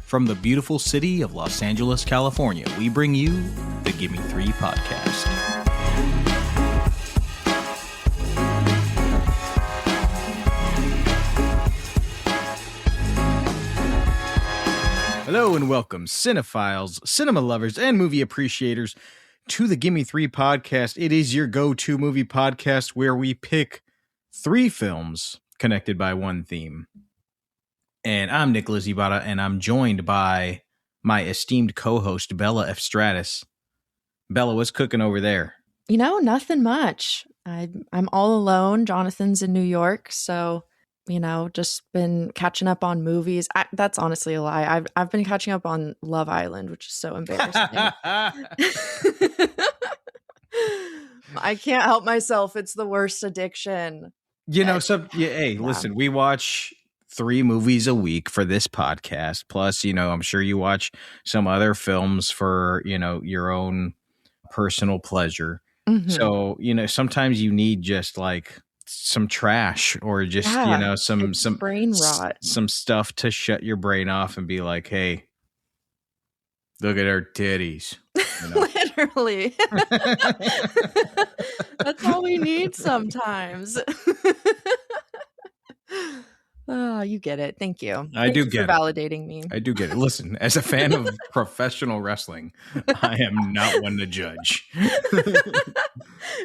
From the beautiful city of Los Angeles, California, we bring you the Gimme 3 podcast. Hello and welcome, cinephiles, cinema lovers, and movie appreciators to the Gimme 3 podcast. It is your go-to movie podcast where we pick 3 films connected by one theme. And I'm Nicholas Ybarra, and I'm joined by my esteemed co-host, Bella Efstratis. Bella, what's cooking over there? You know, nothing much. I'm all alone. Jonathan's in New York, so, you know, just been catching up on movies. That's honestly a lie. I've been catching up on Love Island, which is so embarrassing. I can't help myself. It's the worst addiction. Listen, we watch 3 movies a week for this podcast. Plus, I'm sure you watch some other films for, your own personal pleasure. Mm-hmm. So, sometimes you need just like some trash or just, some brain rot, some stuff to shut your brain off and be like, hey, look at her titties. Literally. That's all we need sometimes. Oh, you get it. Thank you. I do get it. For validating me. I do get it. Listen, as a fan of professional wrestling, I am not one to judge.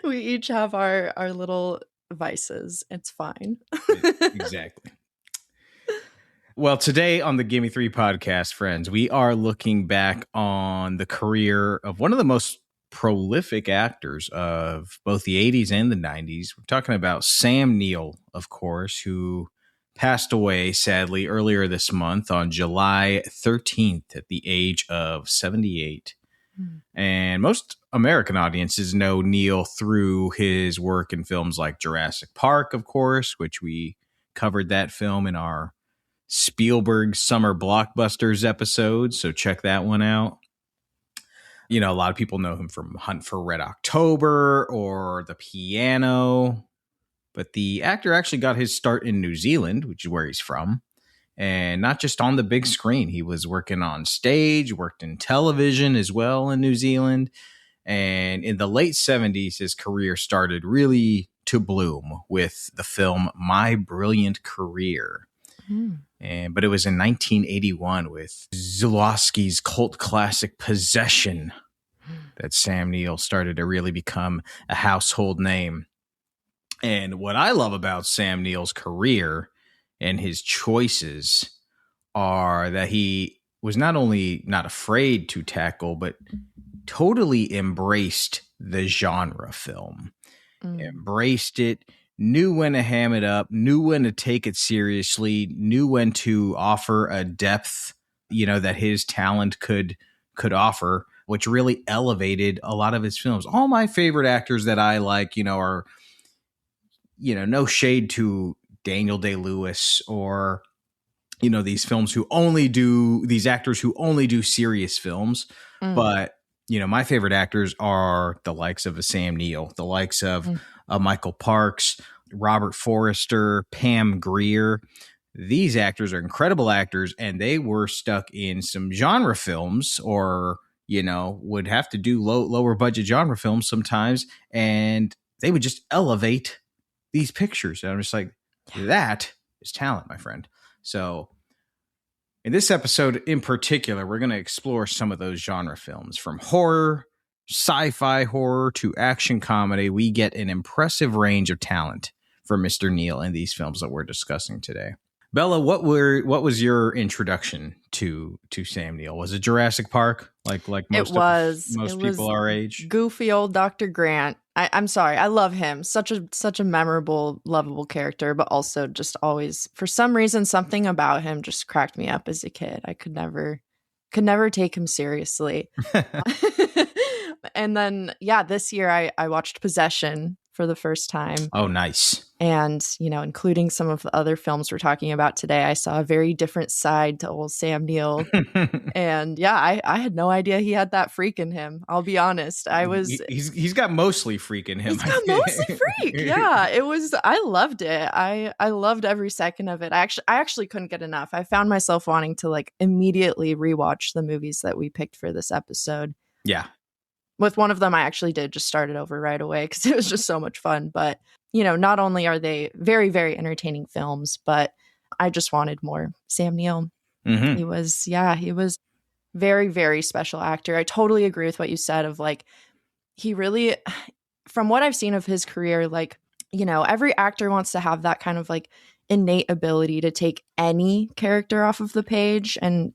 We each have our little vices. It's fine. Exactly. Well, today on the Gimme 3 podcast, friends, we are looking back on the career of one of the most prolific actors of both the 80s and the 90s. We're talking about Sam Neill, of course, who passed away, sadly, earlier this month on July 13th at the age of 78. And most American audiences know Neill through his work in films like Jurassic Park, of course, which we covered that film in our Spielberg Summer Blockbusters episode. So check that one out. A lot of people know him from Hunt for Red October or The Piano. But the actor actually got his start in New Zealand, which is where he's from. And not just on the big screen. He was working on stage, worked in television as well in New Zealand. And in the late 70s, his career started really to bloom with the film My Brilliant Career. But it was in 1981 with Zulawski's cult classic Possession that Sam Neill started to really become a household name. And what I love about Sam Neill's career and his choices are that he was not only not afraid to tackle, but totally embraced the genre film. Embraced it, knew when to ham it up, knew when to take it seriously, knew when to offer a depth, that his talent could offer, which really elevated a lot of his films. All my favorite actors that I like, are, no shade to Daniel Day-Lewis or, these actors who only do serious films. But, my favorite actors are the likes of a Sam Neill, the likes of Michael Parks, Robert Forrester, Pam Grier. These actors are incredible actors, and they were stuck in some genre films or, would have to do lower budget genre films sometimes. And they would just elevate these pictures. And I'm just like, that is talent, my friend. So in this episode in particular, we're going to explore some of those genre films from horror, sci-fi horror to action comedy. We get an impressive range of talent for Mr. Neill in these films that we're discussing today. Bella, what was your introduction to Sam Neill? Was it Jurassic Park? Like most people our age? Goofy old Dr. Grant. I'm sorry. I love him. Such a memorable, lovable character, but also just always, for some reason, something about him just cracked me up as a kid. I could never take him seriously. And then, this year I watched Possession for the first time. Oh, nice. And, including some of the other films we're talking about today, I saw a very different side to old Sam Neill. And yeah, I had no idea he had that freak in him. I'll be honest. He's got mostly freak in him. He's got mostly freak. Yeah, I loved it. I loved every second of it. I actually couldn't get enough. I found myself wanting to like immediately rewatch the movies that we picked for this episode. Yeah. With one of them, I actually did just start it over right away because it was just so much fun. But, not only are they very, very entertaining films, but I just wanted more Sam Neill. Mm-hmm. He was very, very special actor. I totally agree with what you said of like, he really, from what I've seen of his career, like, every actor wants to have that kind of like innate ability to take any character off of the page and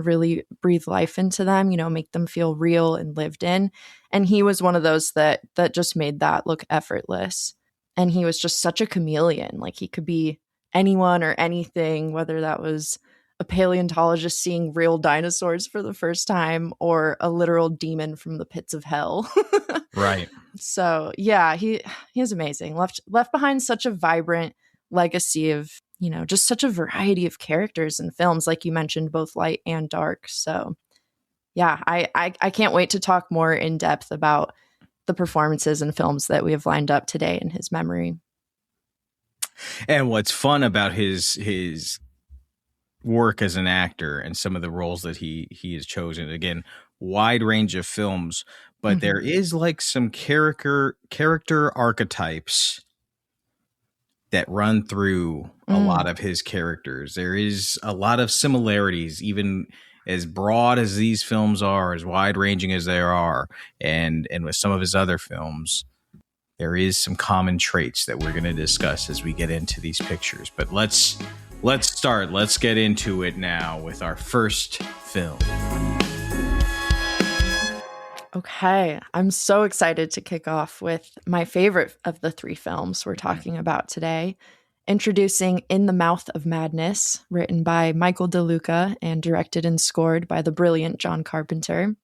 really breathe life into them, make them feel real and lived in. And he was one of those that just made that look effortless. And he was just such a chameleon. Like he could be anyone or anything, whether that was a paleontologist seeing real dinosaurs for the first time or a literal demon from the pits of hell. Right. So yeah, he is amazing. Left behind such a vibrant legacy of, just such a variety of characters and films, like you mentioned, both light and dark. So yeah, I can't wait to talk more in depth about the performances and films that we have lined up today in his memory. And what's fun about his work as an actor and some of the roles that he has chosen, again, wide range of films, but there is like some character archetypes that run through a lot of his characters. There is a lot of similarities, even as broad as these films are, as wide ranging as they are, and with some of his other films, there is some common traits that we're going to discuss as we get into these pictures. But let's start. Let's get into it now with our first film. Okay, I'm so excited to kick off with my favorite of the three films we're talking about today, introducing In the Mouth of Madness, written by Michael DeLuca and directed and scored by the brilliant John Carpenter.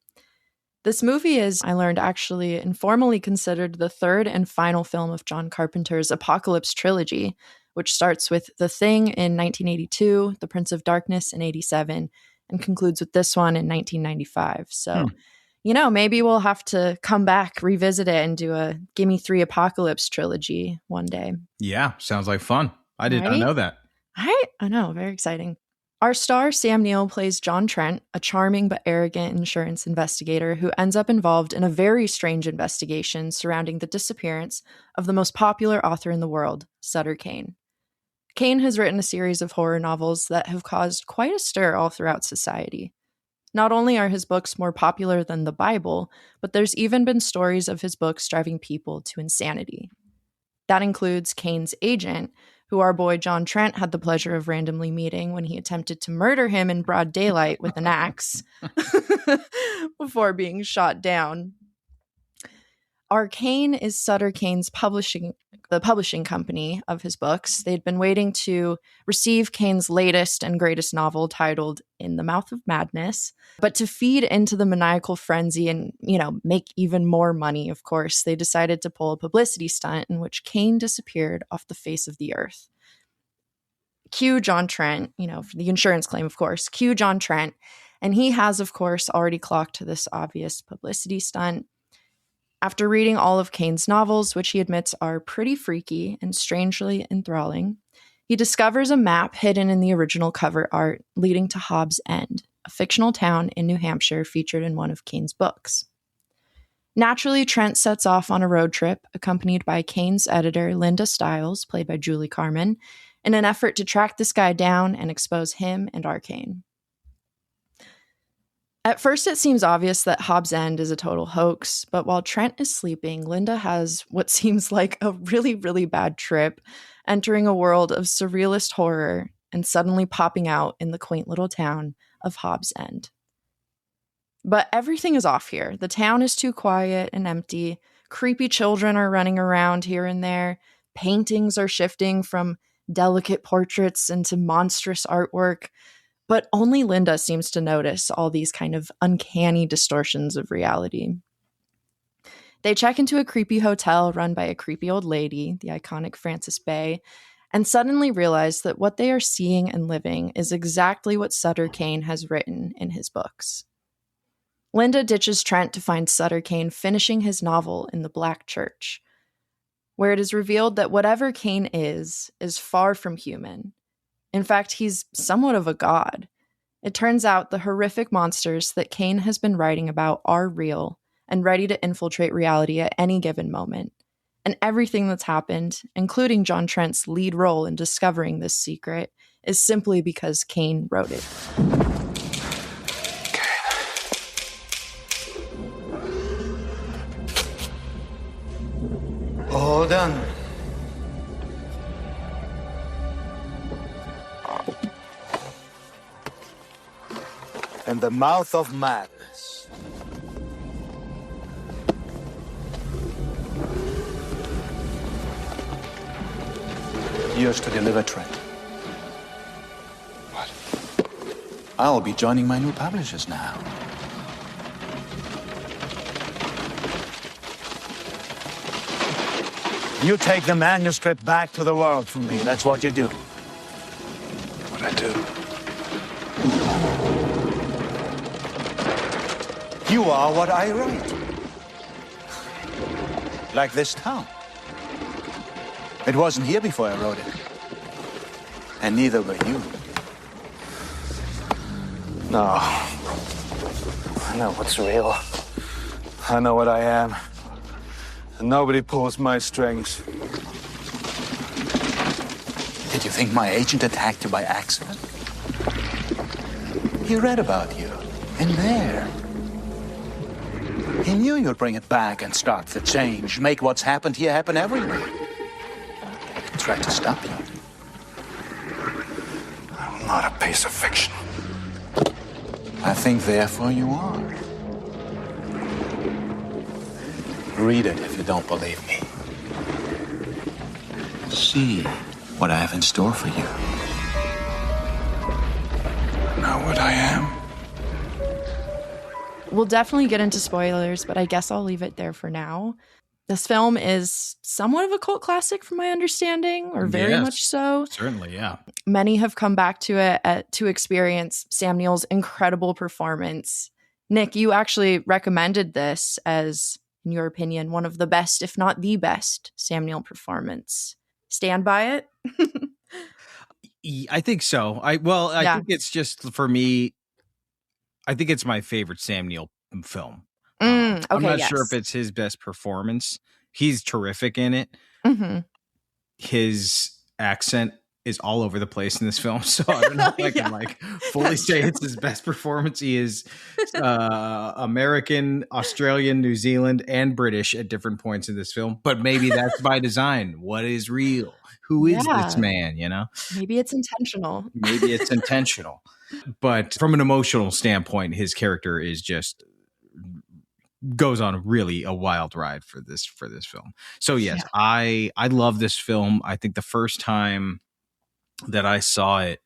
This movie is, I learned, actually informally considered the third and final film of John Carpenter's Apocalypse trilogy, which starts with The Thing in 1982, The Prince of Darkness in 87, and concludes with this one in 1995. So, maybe we'll have to come back, revisit it, and do a Gimme 3 Apocalypse trilogy one day. Yeah, sounds like fun. I did not know that. I know, very exciting. Our star, Sam Neill, plays John Trent, a charming but arrogant insurance investigator who ends up involved in a very strange investigation surrounding the disappearance of the most popular author in the world, Sutter Kane. Kane has written a series of horror novels that have caused quite a stir all throughout society. Not only are his books more popular than the Bible, but there's even been stories of his books driving people to insanity. That includes Kane's agent, who our boy John Trent had the pleasure of randomly meeting when he attempted to murder him in broad daylight with an axe before being shot down. Arcane is Sutter Kane's the publishing company of his books. They'd been waiting to receive Kane's latest and greatest novel titled In the Mouth of Madness. But to feed into the maniacal frenzy and, make even more money, of course, they decided to pull a publicity stunt in which Kane disappeared off the face of the earth. Cue John Trent, for the insurance claim, of course. Cue John Trent. And he has, of course, already clocked this obvious publicity stunt. After reading all of Kane's novels, which he admits are pretty freaky and strangely enthralling, he discovers a map hidden in the original cover art leading to Hobbs End, a fictional town in New Hampshire featured in one of Kane's books. Naturally, Trent sets off on a road trip, accompanied by Kane's editor, Linda Stiles, played by Julie Carmen, in an effort to track this guy down and expose him and Arcane. At first, it seems obvious that Hobbs End is a total hoax, but while Trent is sleeping, Linda has what seems like a really, really bad trip, entering a world of surrealist horror and suddenly popping out in the quaint little town of Hobbs End. But everything is off here. The town is too quiet and empty. Creepy children are running around here and there. Paintings are shifting from delicate portraits into monstrous artwork. But only Linda seems to notice all these kind of uncanny distortions of reality. They check into a creepy hotel run by a creepy old lady, the iconic Frances Bay, and suddenly realize that what they are seeing and living is exactly what Sutter Kane has written in his books. Linda ditches Trent to find Sutter Kane finishing his novel in the Black Church, where it is revealed that whatever Kane is far from human. In fact, he's somewhat of a god. It turns out the horrific monsters that Kane has been writing about are real and ready to infiltrate reality at any given moment. And everything that's happened, including John Trent's lead role in discovering this secret, is simply because Kane wrote it. All done. In the mouth of madness. Yours to deliver, Trent. What? I'll be joining my new publishers now. You take the manuscript back to the world for me. That's what you do. What I do? You are what I write. Like this town. It wasn't here before I wrote it. And neither were you. No. I know what's real. I know what I am. And nobody pulls my strings. Did you think my agent attacked you by accident? He read about you in there. He knew you'd bring it back and start the change, make what's happened here happen everywhere. He tried to stop you. I'm not a piece of fiction. I think therefore you are. Read it if you don't believe me. See what I have in store for you. Know what I am? We'll definitely get into spoilers, but I guess I'll leave it there for now. This film is somewhat of a cult classic from my understanding, or very much so. Certainly, yeah. Many have come back to it to experience Sam Neill's incredible performance. Nick, you actually recommended this as, in your opinion, one of the best, if not the best, Sam Neill performance. Stand by it? I think so. I think it's just, for me, I think it's my favorite Sam Neill film. Okay, I'm not sure if it's his best performance. He's terrific in it. Mm-hmm. His accent is all over the place in this film, so I don't know if I can fully say it's his best performance. He is American, Australian, New Zealand, and British at different points in this film. But maybe that's by design. What is real? Who is this man? You know, maybe it's intentional. Maybe it's intentional. But from an emotional standpoint, his character is just goes on really a wild ride for this film. So yes, I love this film. I think the first time that I saw it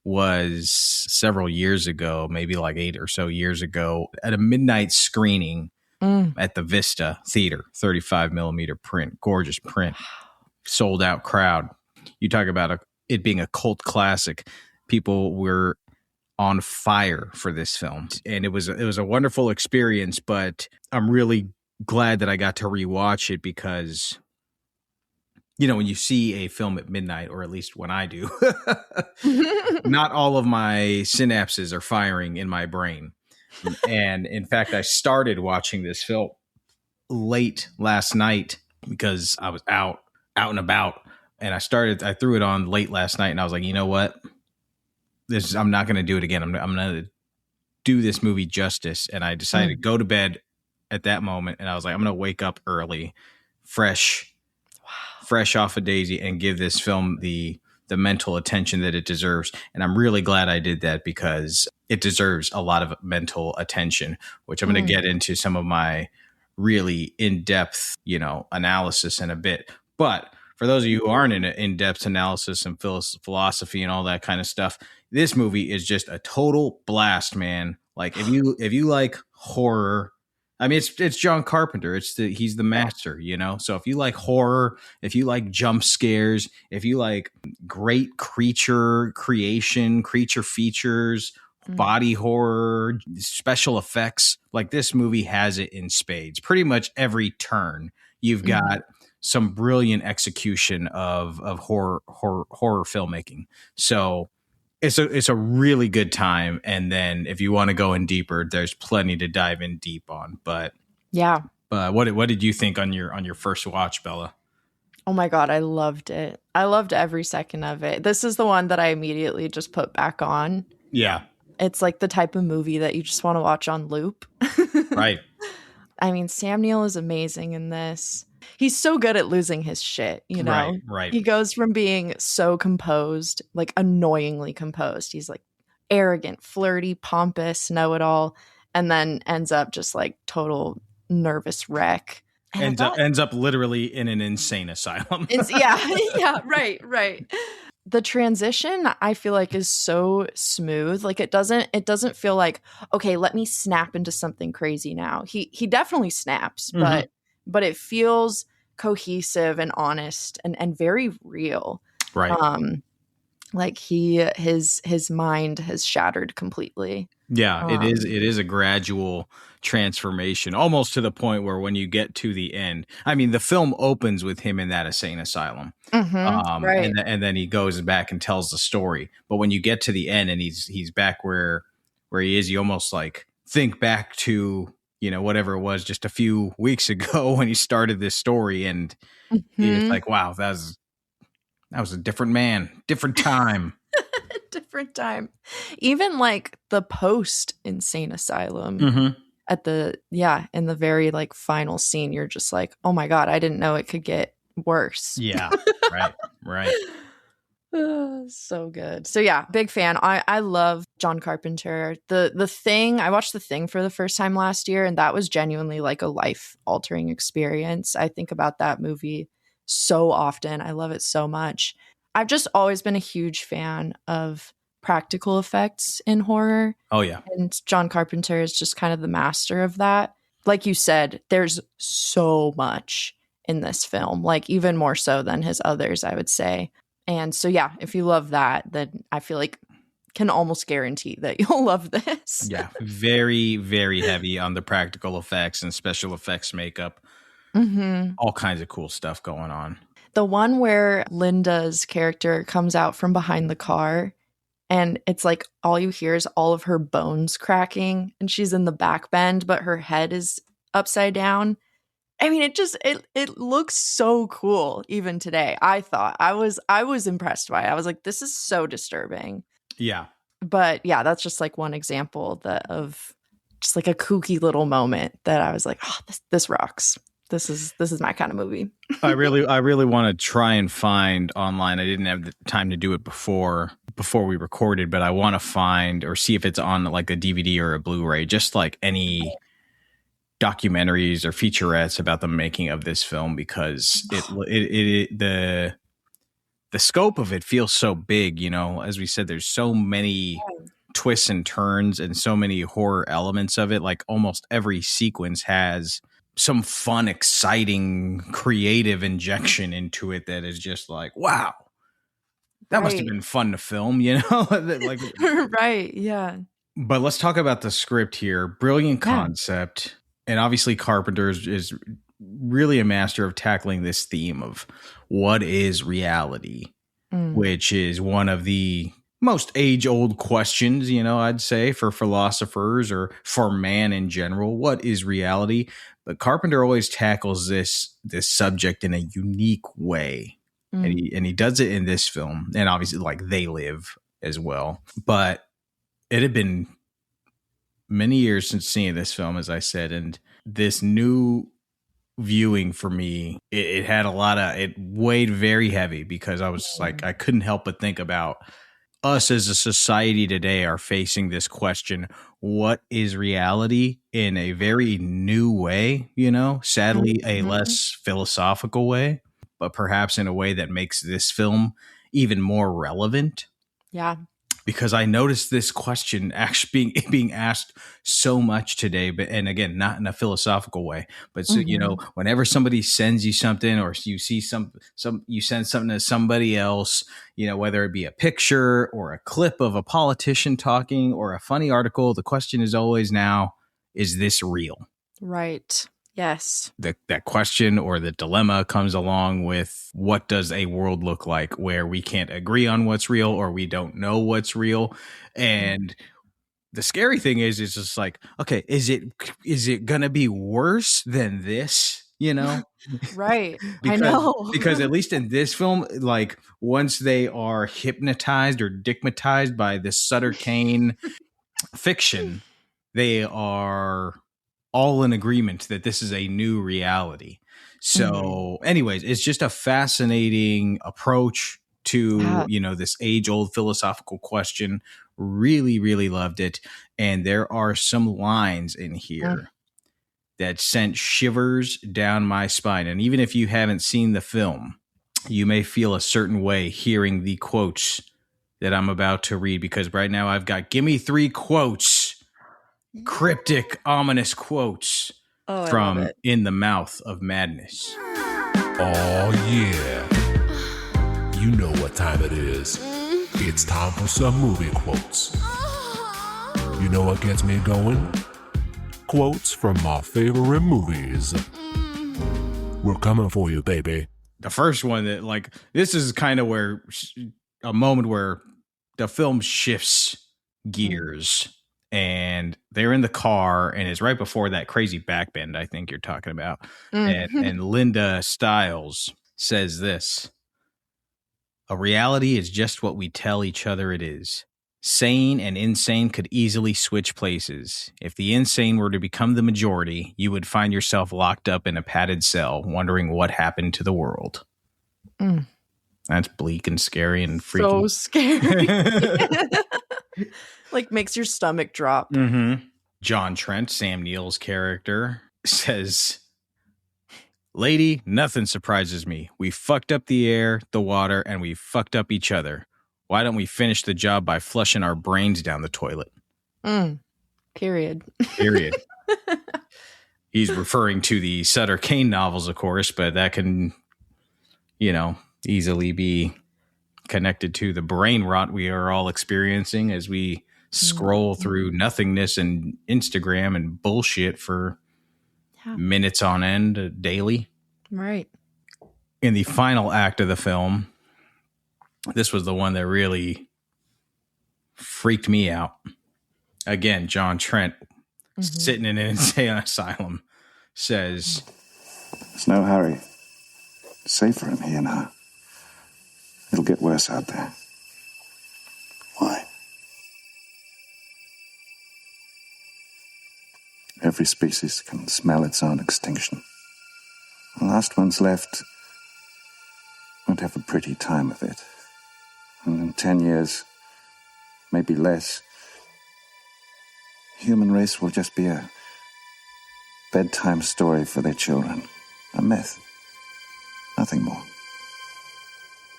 was several years ago, maybe like 8 or so years ago, at a midnight screening at the Vista Theater, 35 millimeter print, gorgeous print, sold out crowd. You talk about it being a cult classic. People were on fire for this film, and it was a wonderful experience. But I'm really glad that I got to rewatch it, because you know, when you see a film at midnight, or at least when I do, not all of my synapses are firing in my brain. And in fact, I started watching this film late last night because I was out and about, and I threw it on late last night, and I was like, you know what? I'm not going to do it again. I'm going to do this movie justice. And I decided to go to bed at that moment. And I was like, I'm going to wake up early, fresh off a daisy, and give this film the mental attention that it deserves. And I'm really glad I did that, because it deserves a lot of mental attention, which I'm going to get into some of my really in-depth, analysis in a bit. But for those of you who aren't in in-depth analysis and philosophy and all that kind of stuff, this movie is just a total blast, man. Like if you like horror I mean, it's John Carpenter. He's the master, you know. So if you like horror, if you like jump scares, if you like great creature creation, creature features, body horror, special effects, like this movie has it in spades. Pretty much every turn, you've got some brilliant execution of horror filmmaking. So it's a really good time. And then if you want to go in deeper, there's plenty to dive in deep on. But yeah. What did you think on your first watch, Bella? Oh my God, I loved it. I loved every second of it. This is the one that I immediately just put back on. Yeah. It's like the type of movie that you just want to watch on loop. Right. I mean, Sam Neill is amazing in this. He's so good at losing his shit, you know? Right. He goes from being so composed, like annoyingly composed. He's like arrogant, flirty, pompous, know-it-all, and then ends up just like total nervous wreck. Ends up literally in an insane asylum. Yeah, right. The transition I feel like is so smooth. Like it doesn't feel like, okay, let me snap into something crazy now. He definitely snaps, but it feels cohesive and honest and very real. Right. Like his mind has shattered completely. Yeah, it is a gradual transformation, almost to the point where when you get to the end, I mean, the film opens with him in that insane asylum, right. and then he goes back and tells the story. But when you get to the end and he's back where he is, you almost like think back to, you know, whatever it was just a few weeks ago when he started this story, and it's like, wow, that was a different man, different time. Different time. Even like the post insane asylum at in the very like final scene, you're just like, oh my God, I didn't know it could get worse. Yeah. Right. So good. So yeah, big fan. I love John Carpenter. The Thing, I watched The Thing for the first time last year, and that was genuinely like a life altering experience. I think about that movie so often. I love it so much. I've just always been a huge fan of practical effects in horror. Oh, yeah. And John Carpenter is just kind of the master of that. Like you said, there's so much in this film, like even more so than his others, I would say. And so, yeah, if you love that, then I feel like can almost guarantee that you'll love this. Yeah, very, very heavy on the practical effects and special effects makeup. All kinds of cool stuff going on. The one where Linda's character comes out from behind the car and it's like all you hear is all of her bones cracking and she's in the back bend, but her head is upside down. I mean, it looks so cool even today. I thought I was impressed by it. I was like, this is so disturbing. Yeah. But yeah, that's just like one example of just like a kooky little moment that I was like, oh, this rocks. This is my kind of movie. I really want to try and find online. I didn't have the time to do it before we recorded, but I want to find or see if it's on like a DVD or a Blu-ray, just like any documentaries or featurettes about the making of this film, because the scope of it feels so big. You know, as we said, there's so many twists and turns and so many horror elements of it. Like almost every sequence has some fun, exciting, creative injection into it that is just like, wow, that must have been fun to film, you know? Like, right, yeah. But let's talk about the script here. Brilliant concept. And obviously Carpenter is really a master of tackling this theme of what is reality, which is one of the most age-old questions, you know, I'd say for philosophers or for man in general. What is reality? But Carpenter always tackles this subject in a unique way. And he does it in this film. And obviously, like, They Live as well. But it had been many years since seeing this film, as I said. And this new viewing for me, it had it weighed very heavy, because I was like, I couldn't help but think about us as a society today are facing this question, what is reality, in a very new way, you know, sadly, a less philosophical way, but perhaps in a way that makes this film even more relevant. Yeah. because I noticed this question actually being asked so much today, but and again, not in a philosophical way, but so, you know, whenever somebody sends you something or you see some you send something to somebody else, you know, whether it be a picture or a clip of a politician talking or a funny article, the question is always now, is this real? Right. Yes. That question or the dilemma comes along with, what does a world look like where we can't agree on what's real or we don't know what's real? And the scary thing is, it's just like, okay, is it going to be worse than this? You know? Right. I because know. because at least in this film, like once they are hypnotized or digmatized by this Sutter Kane fiction, they are all in agreement that this is a new reality. So anyways, it's just a fascinating approach to, you know, this age-old philosophical question. Really, really loved it. And there are some lines in here that sent shivers down my spine. And even if you haven't seen the film, you may feel a certain way hearing the quotes that I'm about to read, because right now I've got gimme 3 quotes. Cryptic, ominous quotes from In the Mouth of Madness. Oh, yeah. You know what time it is. It's time for some movie quotes. You know what gets me going? Quotes from my favorite movies. We're coming for you, baby. The first one that, like, this is kind of where a moment where the film shifts gears. And they're in the car, and it's right before that crazy backbend I think you're talking about. And Linda Stiles says this: "A reality is just what we tell each other it is. Sane and insane could easily switch places. If the insane were to become the majority, you would find yourself locked up in a padded cell, wondering what happened to the world." That's bleak and scary and freaky. So scary. Like, makes your stomach drop. John Trent, Sam Neill's character, says, "Lady, nothing surprises me. We fucked up the air, the water, and we fucked up each other. Why don't we finish the job by flushing our brains down the toilet?" Period. Period. He's referring to the Sutter Kane novels, of course, but that can, you know, easily be connected to the brain rot we are all experiencing as we scroll through nothingness and Instagram and bullshit for minutes on end daily. Right. In the final act of the film, this was the one that really freaked me out. Again, John Trent, sitting in an insane asylum, says, "There's no hurry. It's safer in here now. It'll get worse out there." "Why?" "Every species can smell its own extinction. The last ones left won't have a pretty time of it. And in 10 years, maybe less, the human race will just be a bedtime story for their children. A myth. Nothing more."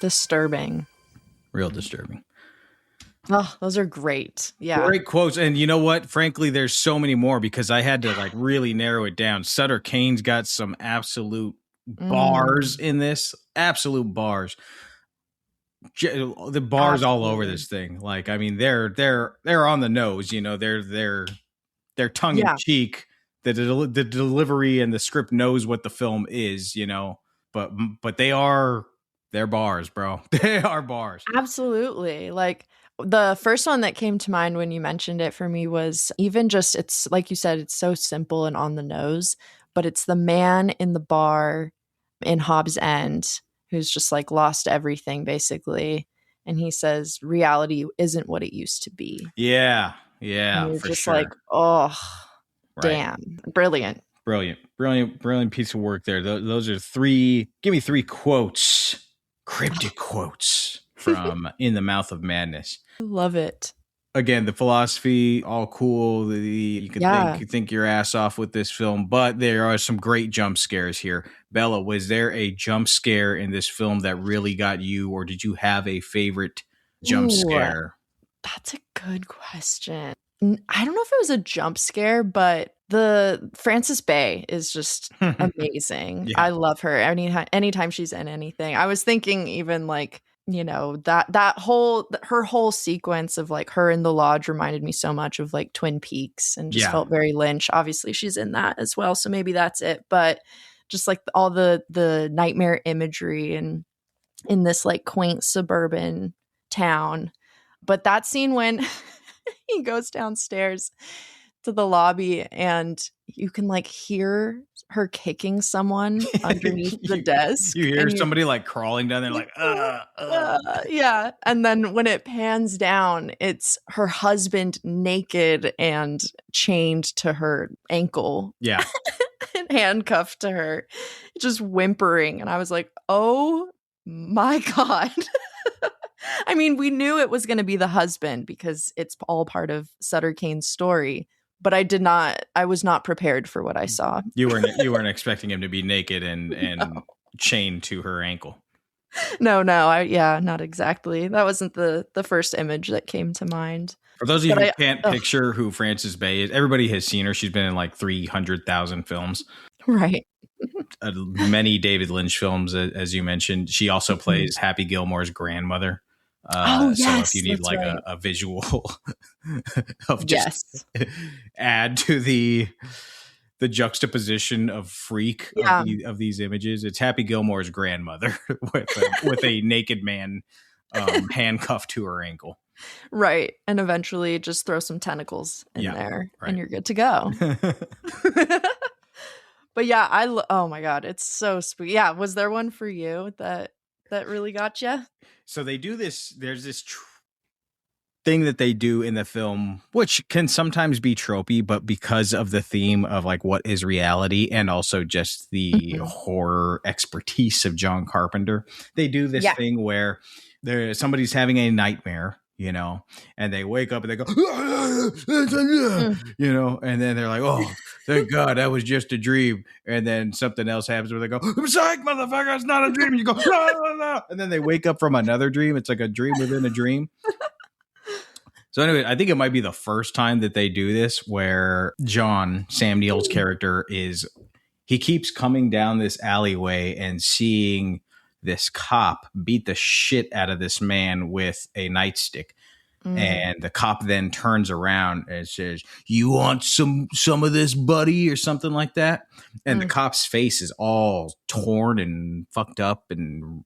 Disturbing. real disturbing. Oh, those are great. Yeah. Great quotes. And you know what? Frankly, there's so many more because I had to like really narrow it down. Sutter Kane's got some absolute bars in this. Absolute bars. The bars all over this thing. Like, I mean, they're on the nose, you know, they're tongue in cheek. The delivery and the script knows what the film is, you know, but they're bars, bro. They are bars. Absolutely. Like, the first one that came to mind when you mentioned it for me was even just, it's like you said, it's so simple and on the nose, but it's the man in the bar in Hobbs End who's just like lost everything basically. And he says, reality isn't what it used to be. Yeah. Yeah. And you're for just sure. like, oh, Right. damn. Brilliant. Brilliant piece of work there. Those are give me three quotes, cryptic quotes from In the Mouth of Madness. Love it. Again, the philosophy, all cool. You can think your ass off with this film, but there are some great jump scares here. Bella, was there a jump scare in this film that really got you, or did you have a favorite jump scare? That's a good question. I don't know if it was a jump scare, but the Frances Bay is just amazing. Yeah. I love her. Anytime she's in anything. I was thinking even like, you know, that her whole sequence of like her in the lodge reminded me so much of like Twin Peaks and just felt very Lynch. Obviously she's in that as well, so maybe that's it. But just like all the nightmare imagery and in this like quaint suburban town. But that scene when he goes downstairs to the lobby and you can like hear her kicking someone underneath the desk. You hear somebody like crawling down there like, yeah. And then when it pans down, it's her husband naked and chained to her ankle. Yeah. And handcuffed to her, just whimpering. And I was like, oh my God. I mean, we knew it was going to be the husband because it's all part of Sutter Kane's story, but I was not prepared for what I saw. You weren't expecting him to be naked and no. Chained to her ankle. No, not exactly. That wasn't the first image that came to mind. For those of you who can't picture who Frances Bay is, everybody has seen her. She's been in like 300,000 films. Right. Many David Lynch films, as you mentioned. She also plays Happy Gilmore's grandmother. Yes, so if you need like a visual of just add to the juxtaposition of freak of these images, it's Happy Gilmore's grandmother with a naked man handcuffed to her ankle. Right. And eventually just throw some tentacles in there and you're good to go. But yeah, oh my God, it's so spooky. Yeah, was there one for you that really got you? So they do this, there's this thing that they do in the film, which can sometimes be tropey, but because of the theme of like what is reality and also just the horror expertise of John Carpenter, they do this thing where somebody's having a nightmare, you know, and they wake up and they go, you know, and then they're like, oh, thank God, that was just a dream. And then something else happens where they go, I'm psych, motherfucker, it's not a dream. And you go, no. And then they wake up from another dream. It's like a dream within a dream. So anyway, I think it might be the first time that they do this where Sam Neill's character he keeps coming down this alleyway and seeing this cop beat the shit out of this man with a nightstick. And the cop then turns around and says, you want some of this, buddy, or something like that. And the cop's face is all torn and fucked up and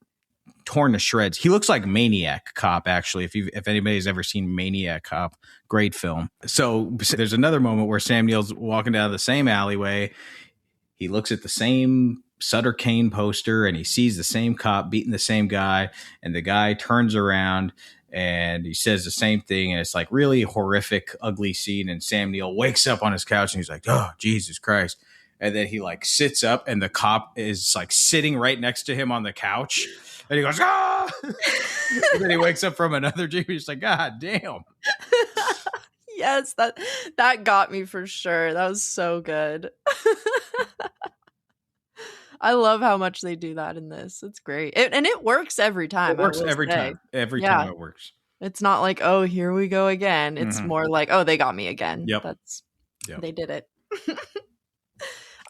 torn to shreds. He looks like Maniac Cop, actually. If anybody's ever seen Maniac Cop, great film. So there's another moment where Sam Neill's walking down the same alleyway. He looks at the same Sutter Kane poster and he sees the same cop beating the same guy, and the guy turns around and he says the same thing, and it's like really horrific, ugly scene. And Sam Neill wakes up on his couch and he's like, oh, Jesus Christ. And then he like sits up and the cop is like sitting right next to him on the couch. And he goes, ah! And then he wakes up from another dream. He's like, God damn. Yes, that got me for sure. That was so good. I love how much they do that in this. It's great. And it works every time. It works every time. Every time it works. It's not like, oh, here we go again. It's more like, oh, they got me again. Yep. They did it.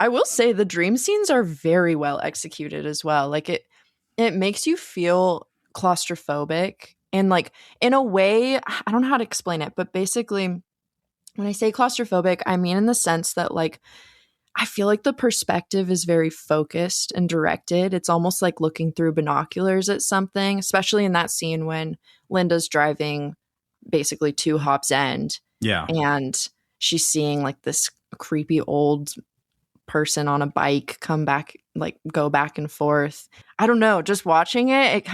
I will say the dream scenes are very well executed as well. Like it makes you feel claustrophobic, and like in a way, I don't know how to explain it, but basically when I say claustrophobic, I mean in the sense that like I feel like the perspective is very focused and directed. It's almost like looking through binoculars at something, especially in that scene when Linda's driving basically to Hobbs End. Yeah. And she's seeing like this creepy old person on a bike go back and forth. I don't know, just watching it,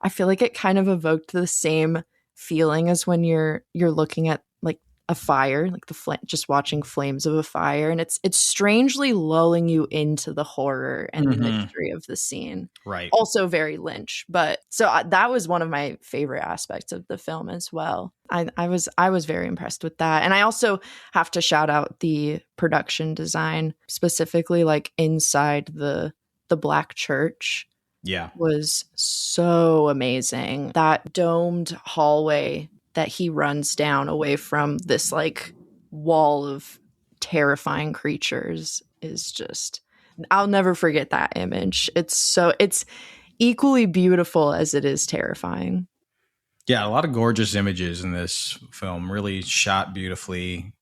I feel like it kind of evoked the same feeling as when you're looking at like a fire, like just watching flames of a fire, and it's strangely lulling you into the horror and the mystery of the scene. Right. Also very Lynch, but so that was one of my favorite aspects of the film as well. I was very impressed with that, and I also have to shout out the production design, specifically like inside the black church. Yeah, was so amazing. That domed hallway that he runs down away from this like wall of terrifying creatures is just, I'll never forget that image. It's equally beautiful as it is terrifying. Yeah, a lot of gorgeous images in this film, really shot beautifully,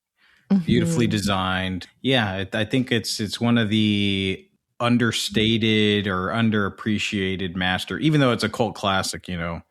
beautifully designed. Yeah, I think it's one of the understated or underappreciated master, even though it's a cult classic, you know.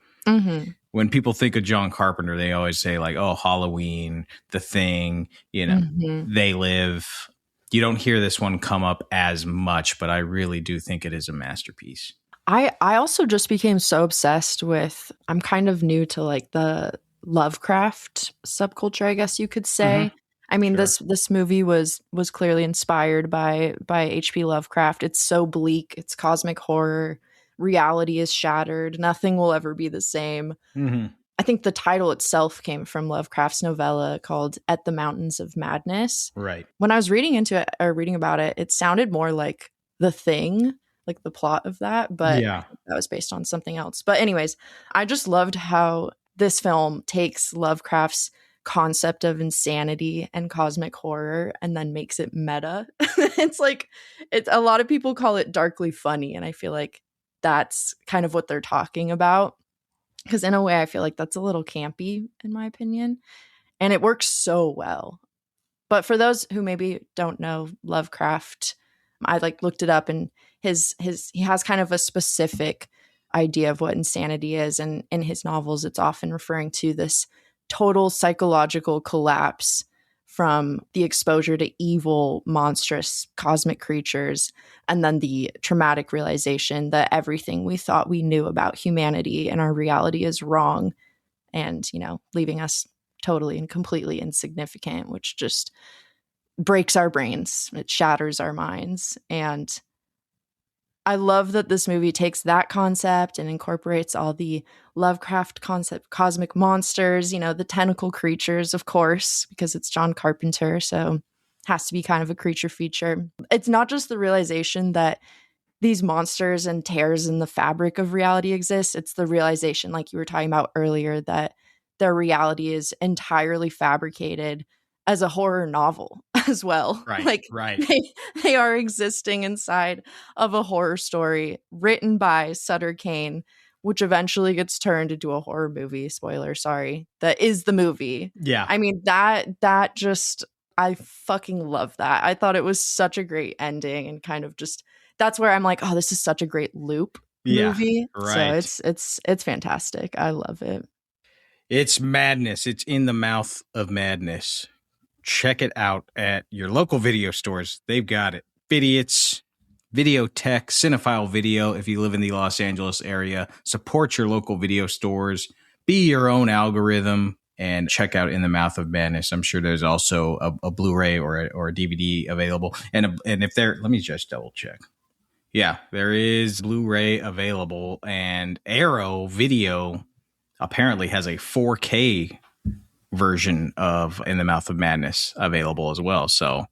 When people think of John Carpenter, they always say like, oh, Halloween, The Thing, you know, They Live. You don't hear this one come up as much, but I really do think it is a masterpiece. I also just became so obsessed with, I'm kind of new to like the Lovecraft subculture, I guess you could say. I mean, this movie was clearly inspired by H.P. Lovecraft. It's so bleak, it's cosmic horror, reality is shattered, nothing will ever be the same. I think the title itself came from Lovecraft's novella called At the Mountains of Madness. Right. When I was reading into it or reading about it, it sounded more like The Thing, like the plot of that, but that was based on something else. But anyways, I just loved how this film takes Lovecraft's concept of insanity and cosmic horror and then makes it meta. It's like, a lot of people call it darkly funny, and I feel like that's kind of what they're talking about, because in a way I feel like that's a little campy in my opinion, and it works so well. But for those who maybe don't know Lovecraft, I like looked it up, and he has kind of a specific idea of what insanity is, and in his novels it's often referring to this total psychological collapse from the exposure to evil, monstrous cosmic creatures, and then the traumatic realization that everything we thought we knew about humanity and our reality is wrong, and, you know, leaving us totally and completely insignificant, which just breaks our brains. It shatters our minds. And I love that this movie takes that concept and incorporates all the Lovecraft concept, cosmic monsters, you know, the tentacle creatures, of course, because it's John Carpenter, so it has to be kind of a creature feature. It's not just the realization that these monsters and tears in the fabric of reality exist. It's the realization, like you were talking about earlier, that their reality is entirely fabricated as a horror novel as well. Right. They are existing inside of a horror story written by Sutter Kane, which eventually gets turned into a horror movie. Spoiler, sorry. That is the movie. Yeah. I mean, that just, I fucking love that. I thought it was such a great ending, and kind of just, that's where I'm like, oh, this is such a great loop movie. Right. So it's fantastic. I love it. It's madness. It's in the mouth of madness. Check it out at your local video stores. They've got it. Vidiots, Videotech, Cinephile Video. If you live in the Los Angeles area, support your local video stores. Be your own algorithm and check out In the Mouth of Madness. I'm sure there's also a Blu-ray or a DVD available. And if there, let me just double check. Yeah, there is Blu-ray available, and Arrow Video apparently has a 4K version of In the Mouth of Madness available as well. So,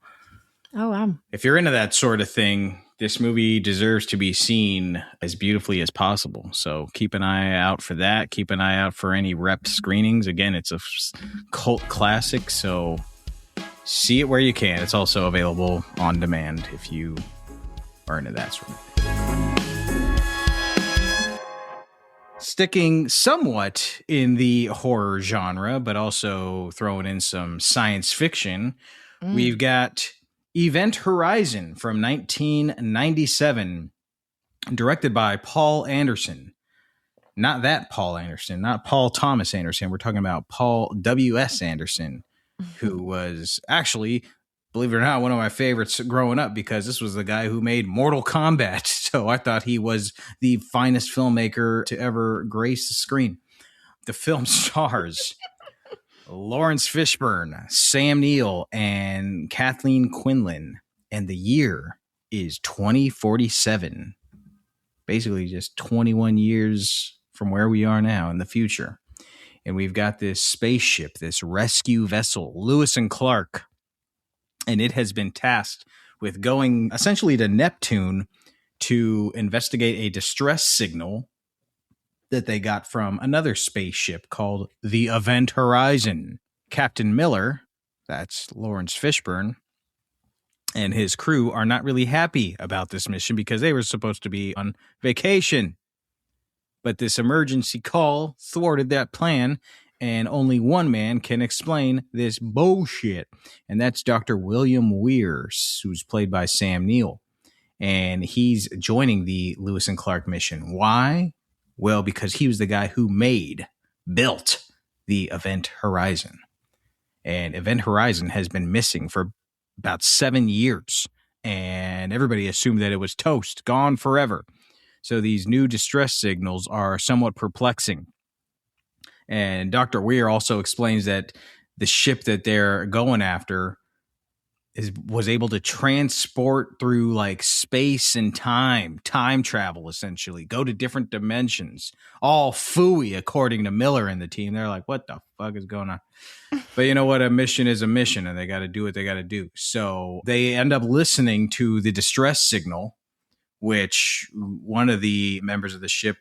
oh wow, if you're into that sort of thing, this movie deserves to be seen as beautifully as possible. So keep an eye out for that. Keep an eye out for any rep screenings. Again, it's a cult classic, so see it where you can. It's also available on demand if you are into that sort of thing. Sticking somewhat in the horror genre, but also throwing in some science fiction, we've got Event Horizon from 1997, directed by Paul Anderson. Not that Paul Anderson, not Paul Thomas Anderson. We're talking about Paul W.S. Anderson, who was actually, believe it or not, one of my favorites growing up, because this was the guy who made Mortal Kombat. So I thought he was the finest filmmaker to ever grace the screen. The film stars Lawrence Fishburne, Sam Neill, and Kathleen Quinlan. And the year is 2047. Basically just 21 years from where we are now in the future. And we've got this spaceship, this rescue vessel, Lewis and Clark. And it has been tasked with going essentially to Neptune to investigate a distress signal that they got from another spaceship called the Event Horizon. Captain Miller, that's Lawrence Fishburne, and his crew are not really happy about this mission because they were supposed to be on vacation. But this emergency call thwarted that plan, and only one man can explain this bullshit, and that's Dr. William Weir, who's played by Sam Neill. And he's joining the Lewis and Clark mission. Why? Well, because he was the guy who built the Event Horizon. And Event Horizon has been missing for about 7 years. And everybody assumed that it was toast, gone forever. So these new distress signals are somewhat perplexing. And Dr. Weir also explains that the ship that they're going after was able to transport through like space and time travel, essentially, go to different dimensions, all phooey, according to Miller and the team. They're like, what the fuck is going on? But you know what? A mission is a mission, and they got to do what they got to do. So they end up listening to the distress signal, which one of the members of the ship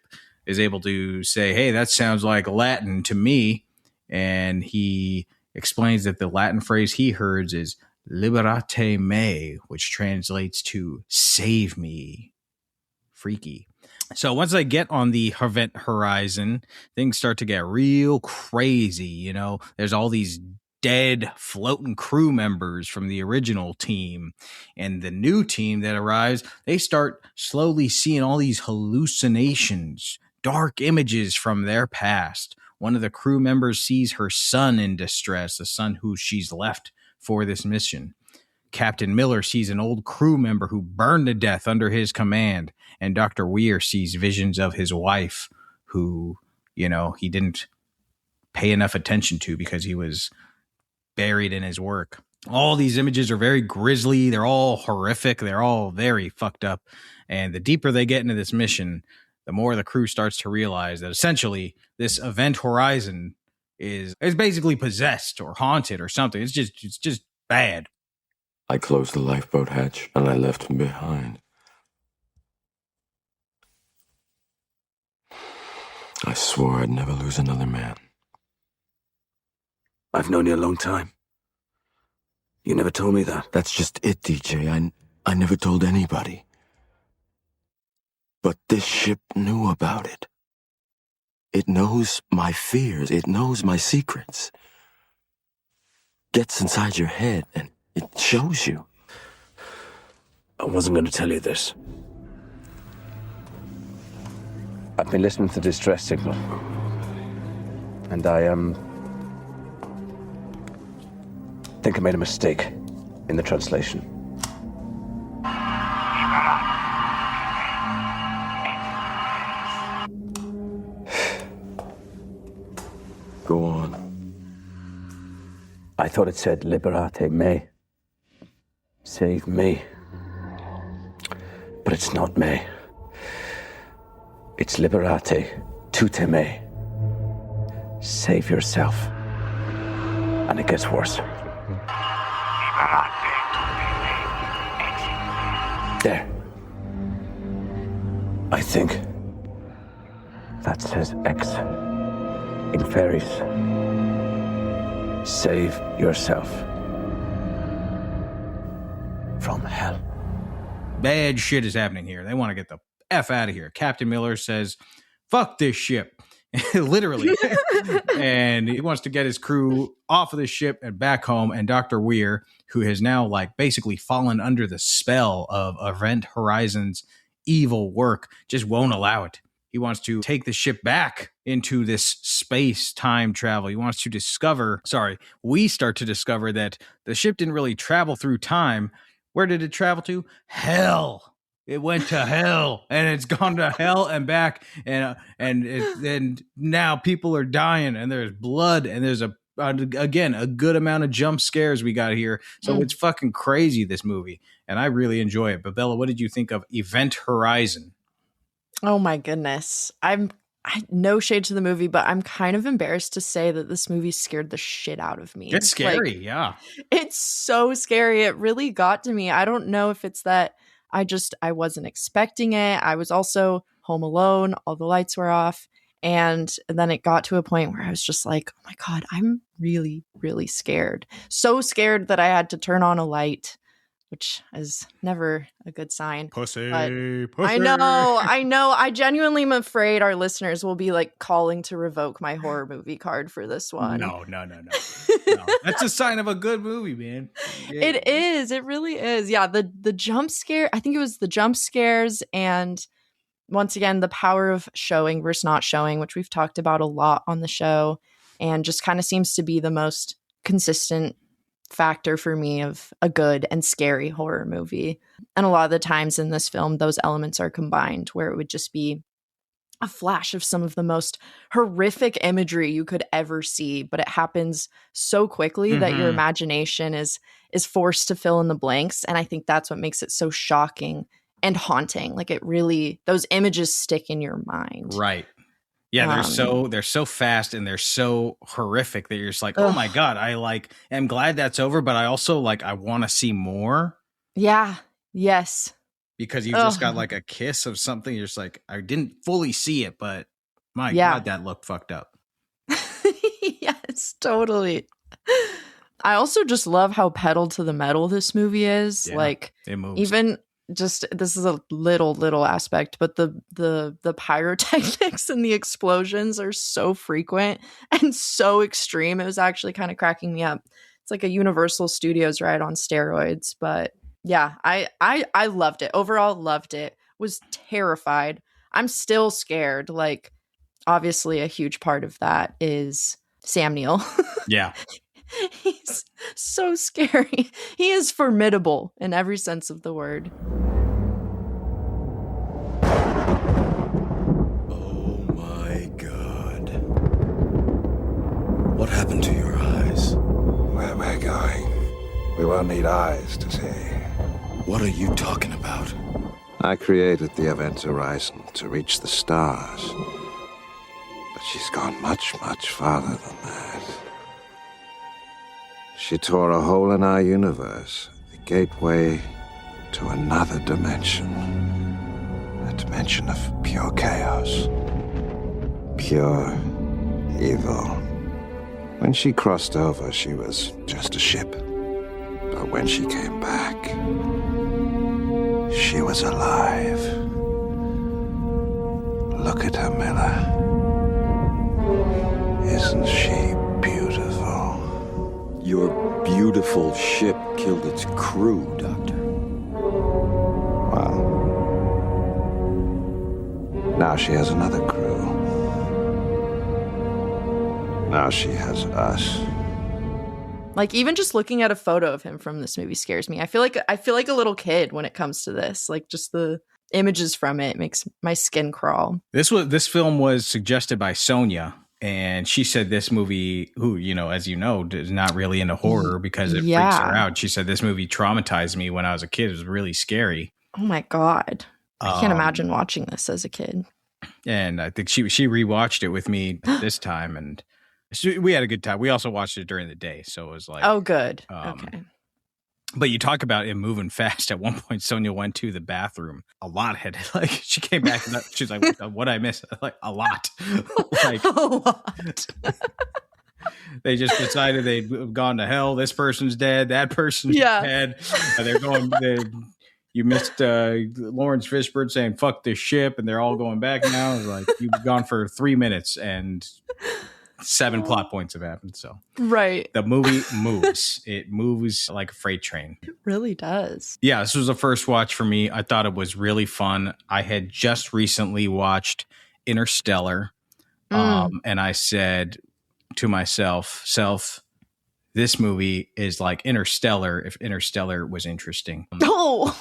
is able to say, hey, that sounds like Latin to me. And he explains that the Latin phrase he heard is liberate me, which translates to save me. Freaky. So once I get on the Event Horizon, things start to get real crazy. You know, there's all these dead floating crew members from the original team, and the new team that arrives, they start slowly seeing all these hallucinations, dark images from their past. One of the crew members sees her son in distress, the son who she's left for this mission. Captain Miller sees an old crew member who burned to death under his command, and Dr. Weir sees visions of his wife who, you know, he didn't pay enough attention to because he was buried in his work. All these images are very grisly. They're all horrific. They're all very fucked up. And the deeper they get into this mission, the more the crew starts to realize that essentially this Event Horizon is basically possessed or haunted or something. It's just bad. I closed the lifeboat hatch and I left him behind. I swore I'd never lose another man. I've known you a long time. You never told me that. That's just it, DJ. I never told anybody. But this ship knew about it. It knows my fears. It knows my secrets. Gets inside your head and it shows you. I wasn't going to tell you this. I've been listening to the distress signal. And I think I made a mistake in the translation. Go on. I thought it said liberate me. Save me. But it's not me. It's liberate tutte me. Save yourself. And it gets worse. There. I think that says X in fairies. Save yourself from hell. Bad shit is happening here. They want to get the F out of here. Captain Miller says, fuck this ship. Literally. And he wants to get his crew off of the ship and back home. And Dr. Weir, who has now like basically fallen under the spell of Event Horizon's evil work, just won't allow it. He wants to take the ship back into this space-time travel. He wants to we start to discover that the ship didn't really travel through time. Where did it travel to? Hell. It went to hell, and it's gone to hell and back, and now people are dying, and there's blood, and there's again a good amount of jump scares we got here. So it's fucking crazy, this movie, and I really enjoy it. But Bella, what did you think of Event Horizon? Oh my goodness. I no shade to the movie, but I'm kind of embarrassed to say that this movie scared the shit out of me. It's scary, yeah. It's so scary. It really got to me. I don't know if it's that I wasn't expecting it. I was also home alone. All the lights were off. And then it got to a point where I was just like, oh my God, I'm really, really scared. So scared that I had to turn on a light, which is never a good sign. Pussy. I know. I genuinely am afraid our listeners will be like calling to revoke my horror movie card for this one. No. That's a sign of a good movie, man. Yeah. It is. It really is. Yeah. The jump scare, I think it was the jump scares, and once again, the power of showing versus not showing, which we've talked about a lot on the show, and just kind of seems to be the most consistent factor for me of a good and scary horror movie. And a lot of the times in this film, those elements are combined, where it would just be a flash of some of the most horrific imagery you could ever see, but it happens so quickly that your imagination is forced to fill in the blanks. And I think that's what makes it so shocking and haunting. Like, it really, those images stick in your mind. Right. Yeah, they're so fast and they're so horrific that you're just like, oh my God, I like am glad that's over, but I also like I want to see more. Yeah. Yes. Because you just got like a kiss of something. You're just like, I didn't fully see it, but my God, that looked fucked up. Yes, totally. I also just love how pedal to the metal this movie is. Yeah, like, it moves. Even just, this is a little aspect, but the pyrotechnics and the explosions are so frequent and so extreme. It was actually kind of cracking me up. It's like a Universal Studios ride on steroids. But yeah, I loved it. Overall, loved it. Was terrified. I'm still scared. Like, obviously a huge part of that is Sam Neill. Yeah. He's so scary. He is formidable in every sense of the word. Oh my God. What happened to your eyes? Where we're going, we won't need eyes to see. What are you talking about? I created the event horizon to reach the stars. But she's gone much, much farther than that. She tore a hole in our universe, the gateway to another dimension. A dimension of pure chaos. Pure evil. When she crossed over, she was just a ship. But when she came back, she was alive. Look at her, Miller. Isn't she beautiful? Your beautiful ship killed its crew, Doctor. Well, now she has another crew. Now she has us. Like, even just looking at a photo of him from this movie scares me. I feel like a little kid when it comes to this. Like, just the images from it makes my skin crawl. This film was suggested by Sonia, and she said this movie, who, you know, as you know, is not really into horror because it freaks her out. She said this movie traumatized me when I was a kid. It was really scary. Oh my God. I can't imagine watching this as a kid. And I think she rewatched it with me this time, and we had a good time. We also watched it during the day, so it was like, oh, good. Okay. But you talk about it moving fast. At one point, Sonia went to the bathroom. A lot had, like, she came back and she's like, "What I miss?" Like, a lot. Like, a lot. They just decided they'd gone to hell. This person's dead. That person's dead. They're going. You missed Lawrence Fishburne saying "fuck this ship," and they're all going back now. It's like, you've gone for 3 minutes and 7 plot points have happened. So right, the movie moves. It moves like a freight train. It really does. Yeah, this was a first watch for me. I thought it was really fun. I had just recently watched Interstellar, and I said to myself, this movie is like Interstellar if Interstellar was interesting. Oh.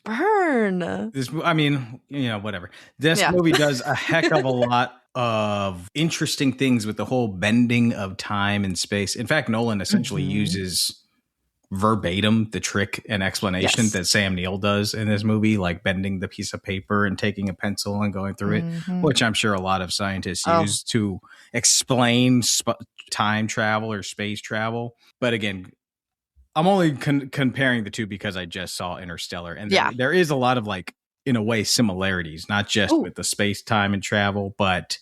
Burn. This, I mean, you know, whatever. This movie does a heck of a lot of interesting things with the whole bending of time and space. In fact, Nolan essentially uses verbatim the trick and explanation that Sam Neill does in this movie, like bending the piece of paper and taking a pencil and going through it, which I'm sure a lot of scientists use to explain time travel or space travel. But again, I'm only comparing the two because I just saw Interstellar, and there is a lot of like in a way, similarities, not just with the space, time, and travel, but,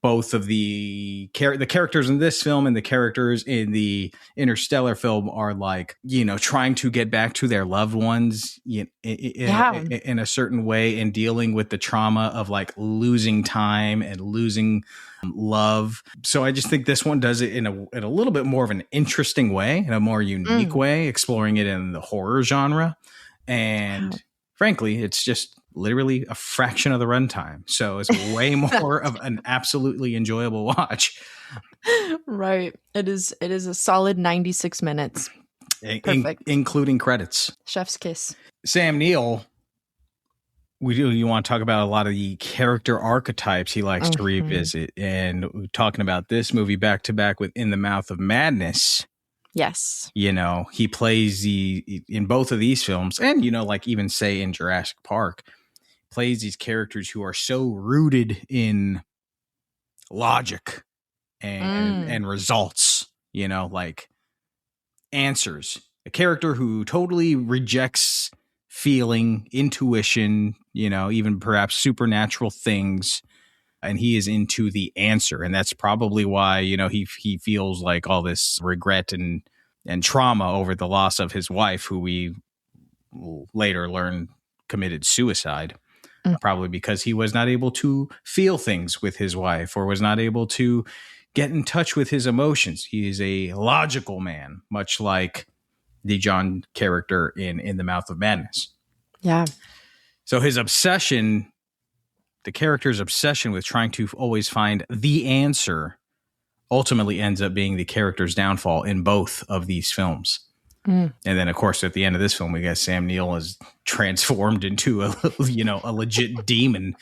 both of the characters in this film and the characters in the Interstellar film are like, trying to get back to their loved ones in a certain way, and dealing with the trauma of like losing time and losing love. So I just think this one does it in a little bit more of an interesting way, in a more unique way, exploring it in the horror genre. And frankly, it's just literally a fraction of the runtime. So it's way more of an absolutely enjoyable watch. Right. It is a solid 96 minutes. Perfect. Including credits. Chef's kiss. Sam Neill, you want to talk about a lot of the character archetypes he likes to revisit. And talking about this movie back to back with In the Mouth of Madness. Yes. He plays in both of these films, and, like even say in Jurassic Park, plays these characters who are so rooted in logic and results, like answers. A character who totally rejects feeling, intuition, even perhaps supernatural things. And he is into the answer. And that's probably why, he feels like all this regret and trauma over the loss of his wife, who we later learn committed suicide. Probably because he was not able to feel things with his wife, or was not able to get in touch with his emotions. He is a logical man, much like the John character in The Mouth of Madness. Yeah. So his obsession, the character's obsession with trying to always find the answer, ultimately ends up being the character's downfall in both of these films. And then, of course, at the end of this film, we got Sam Neill is transformed into a legit demon,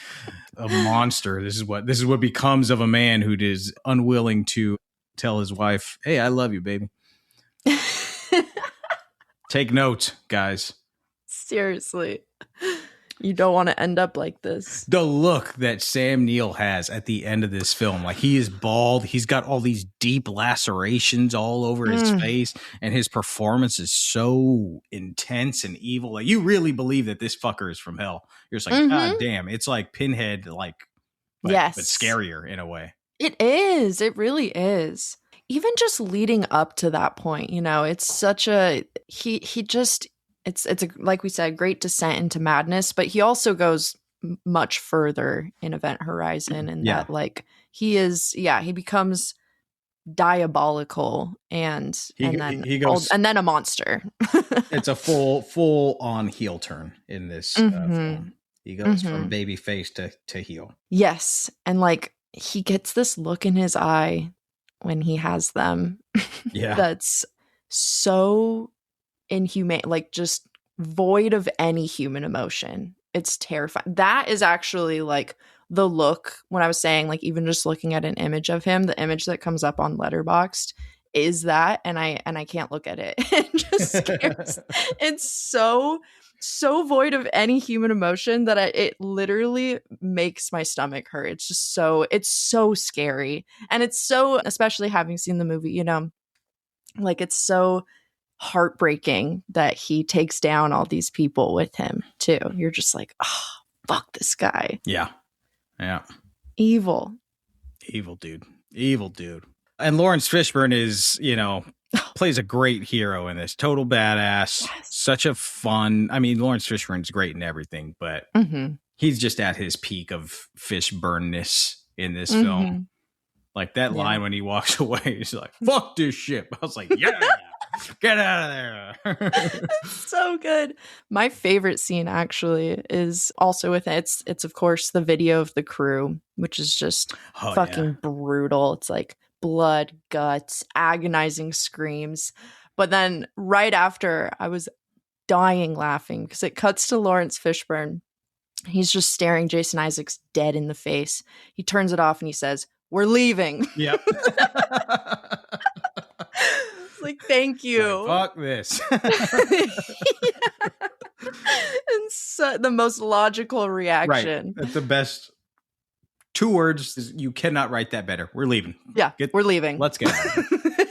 a monster. This is what becomes of a man who is unwilling to tell his wife, "Hey, I love you, baby." Take note, guys. Seriously. You don't want to end up like this. The look that Sam Neill has at the end of this film, like he is bald. He's got all these deep lacerations all over his face, and his performance is so intense and evil. Like you really believe that this fucker is from hell. You're just like, God damn. It's like Pinhead, but scarier in a way. It is. It really is. Even just leading up to that point, it's such a It's like we said, great descent into madness, but he also goes much further in Event Horizon, and that he becomes diabolical and then a monster. It's a full on heel turn in this film. He goes from baby face to heel. Yes, and he gets this look in his eye when he has them. Yeah, that's so inhumane, just void of any human emotion. It's terrifying. That is actually the look when I was saying even just looking at an image of him, the image that comes up on Letterboxd is that, and I can't look at it. It just scares. It's so void of any human emotion that it literally makes my stomach hurt. It's just it's so scary, and it's so, especially having seen the movie, it's so heartbreaking that he takes down all these people with him too. You're just like, oh, fuck this guy. Yeah. Evil dude. And Lawrence Fishburne is, plays a great hero in this. Total badass. Yes. Such a fun. I mean, Lawrence Fishburne's great in everything, but he's just at his peak of Fishburne-ness in this film. Like that line when he walks away, he's like, fuck this shit. I was like, yeah, get out of there. It's so good. My favorite scene actually is also with it. It's of course the video of the crew, which is just fucking brutal. It's like blood, guts, agonizing screams. But then right after, I was dying laughing because it cuts to Lawrence Fishburne. He's just staring Jason Isaacs dead in the face. He turns it off and he says, "We're leaving." Yep. It's like, thank you. Fuck this. And so, the most logical reaction. Right. That's the best. 2 words. Is you cannot write that better. We're leaving. Yeah, we're leaving. Let's get out of here.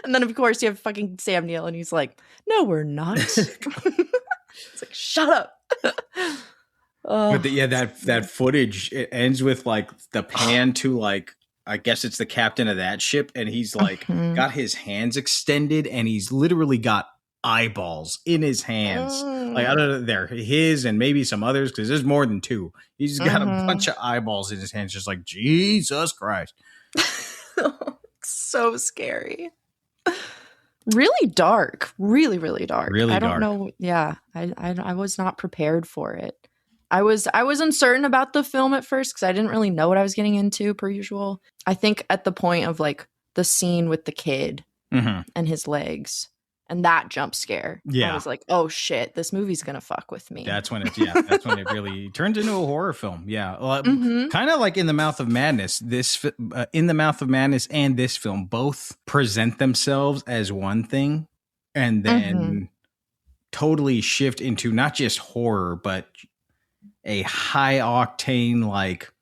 And then, of course, you have fucking Sam Neill, and he's like, "No, we're not." It's like, shut up. But that footage, it ends with like the pan to like, I guess it's the captain of that ship, and he's like got his hands extended, and he's literally got eyeballs in his hands. Like, I don't know, they're his and maybe some others, because there's more than two. He's got a bunch of eyeballs in his hands, just like, Jesus Christ. So scary. Really dark. Really, really dark. Really I don't dark. know. Yeah. I was not prepared for it. I was uncertain about the film at first because I didn't really know what I was getting into, per usual. I think at the point of like the scene with the kid and his legs and that jump scare. Yeah. I was like, oh shit, this movie's gonna fuck with me. That's when it really turns into a horror film. Yeah. Well, kind of like In the Mouth of Madness. In the Mouth of Madness and this film both present themselves as one thing and then totally shift into not just horror, but a high octane, like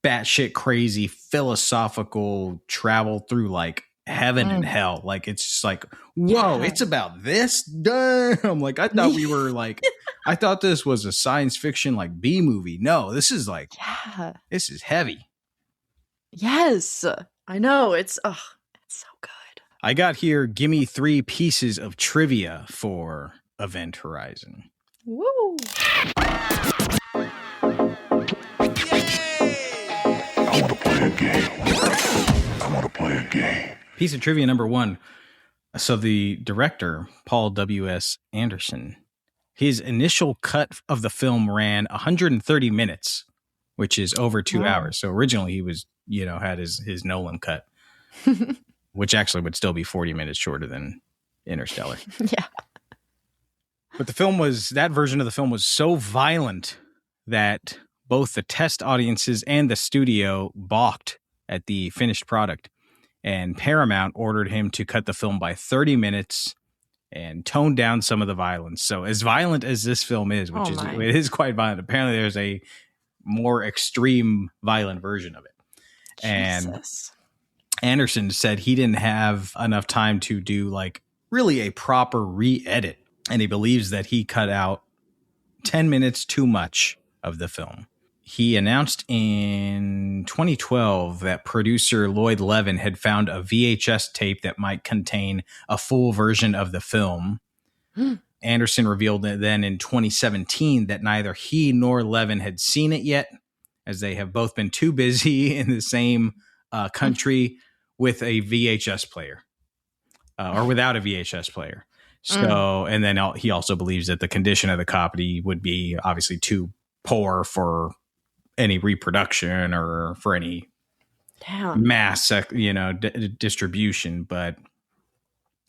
batshit crazy philosophical travel through like heaven and hell. Like, it's just like, whoa, it's about this. Duh. I'm like, I thought we were like, I thought this was a science fiction like B movie. No, this is like, this is heavy. Yes, I know. It's so good. I got here. Give me 3 pieces of trivia for Event Horizon. Woo. I want to play a game. Piece of trivia number 1. So the director, Paul W.S. Anderson, his initial cut of the film ran 130 minutes, which is over 2 hours. So originally he was, had his Nolan cut, which actually would still be 40 minutes shorter than Interstellar. Yeah. But that version of the film was so violent that both the test audiences and the studio balked at the finished product. And Paramount ordered him to cut the film by 30 minutes and tone down some of the violence. So as violent as this film is, it is quite violent. Apparently there's a more extreme violent version of it. Jesus. And Anderson said he didn't have enough time to do like really a proper re-edit. And he believes that he cut out 10 minutes too much of the film. He announced in 2012 that producer Lloyd Levin had found a VHS tape that might contain a full version of the film. Anderson revealed then in 2017 that neither he nor Levin had seen it yet, as they have both been too busy in the same country with a VHS player or without a VHS player. So, and then he also believes that the condition of the copy would be obviously too poor for any reproduction or for any mass, distribution. But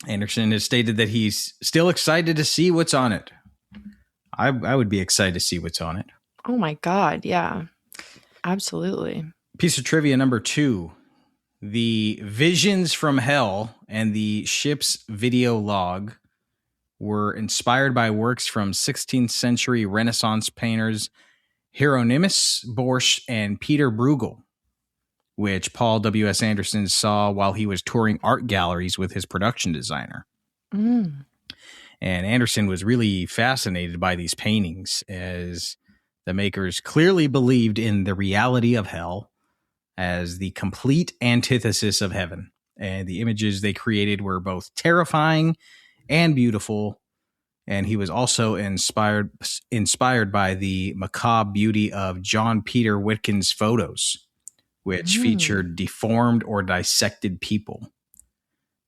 Anderson has stated that he's still excited to see what's on it. I would be excited to see what's on it. Oh my God. Yeah, absolutely. Piece of trivia number 2. The visions from hell and the ship's video log were inspired by works from 16th century Renaissance painters Hieronymus Bosch and Peter Bruegel, which Paul W.S. Anderson saw while he was touring art galleries with his production designer. And Anderson was really fascinated by these paintings, as the makers clearly believed in the reality of hell as the complete antithesis of heaven. And the images they created were both terrifying and beautiful. And he was also inspired by the macabre beauty of John Peter Whitkin's photos, which featured deformed or dissected people.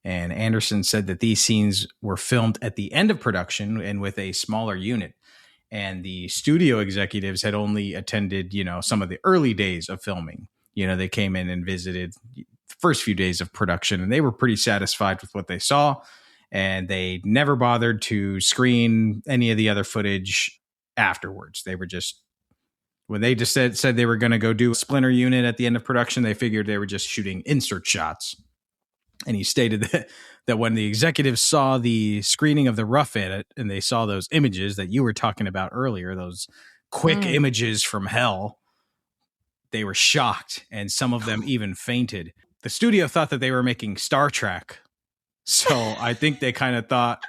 And Anderson said that these scenes were filmed at the end of production and with a smaller unit. And the studio executives had only attended, some of the early days of filming. They came in and visited the first few days of production, and they were pretty satisfied with what they saw. And they never bothered to screen any of the other footage afterwards. They were just, when they just said they were going to go do a splinter unit at the end of production, they figured they were just shooting insert shots. And he stated that when the executives saw the screening of the rough edit and they saw those images that you were talking about earlier, those quick images from hell, they were shocked, and some of them even fainted. The studio thought that they were making Star Trek. So I think they kind of thought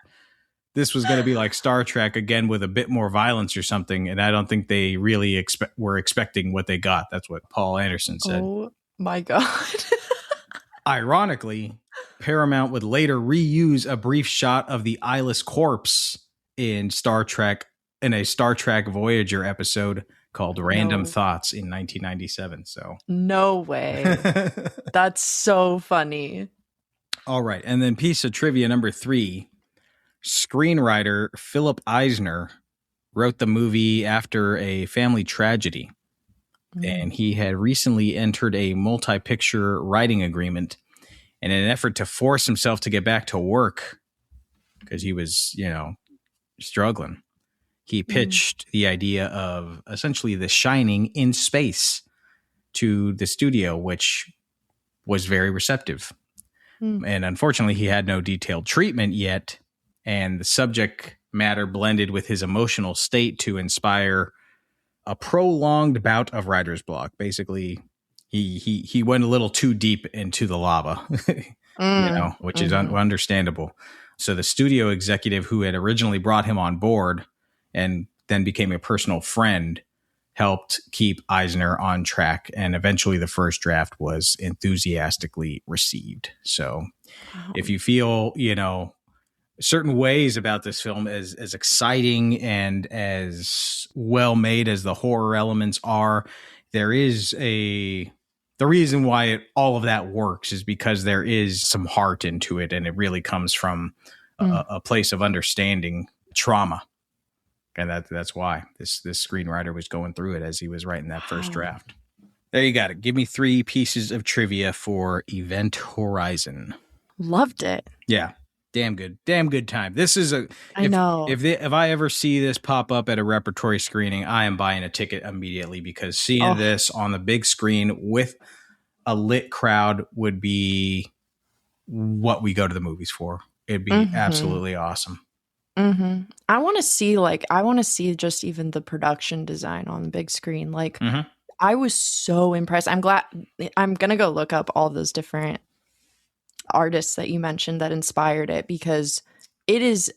this was going to be like Star Trek again with a bit more violence or something. And I don't think they really were expecting what they got. That's what Paul Anderson said. Oh my God. Ironically, Paramount would later reuse a brief shot of the eyeless corpse in a Star Trek Voyager episode called Random Thoughts in 1997. So no way. That's so funny. All right. And then piece of trivia number 3, screenwriter Philip Eisner wrote the movie after a family tragedy. And he had recently entered a multi-picture writing agreement in an effort to force himself to get back to work because he was, struggling. He pitched the idea of essentially The Shining in space to the studio, which was very receptive. And unfortunately, he had no detailed treatment yet. And the subject matter blended with his emotional state to inspire a prolonged bout of writer's block. Basically, he went a little too deep into the lava, which is understandable. So the studio executive who had originally brought him on board and then became a personal friend helped keep Eisner on track. And eventually the first draft was enthusiastically received. So if you feel, certain ways about this film as exciting and as well made as the horror elements are, the reason why all of that works is because there is some heart into it, and it really comes from a place of understanding trauma. And that's why this screenwriter was going through it as he was writing that first draft. There you got it. Give me 3 pieces of trivia for Event Horizon. Loved it. Yeah. Damn good time. This is I know. If I ever see this pop up at a repertory screening, I am buying a ticket immediately, because seeing this on the big screen with a lit crowd would be what we go to the movies for. It'd be absolutely awesome. I want to see just even the production design on the big screen. Like, I was so impressed. I'm glad. I'm going to go look up all those different artists that you mentioned that inspired it, because it is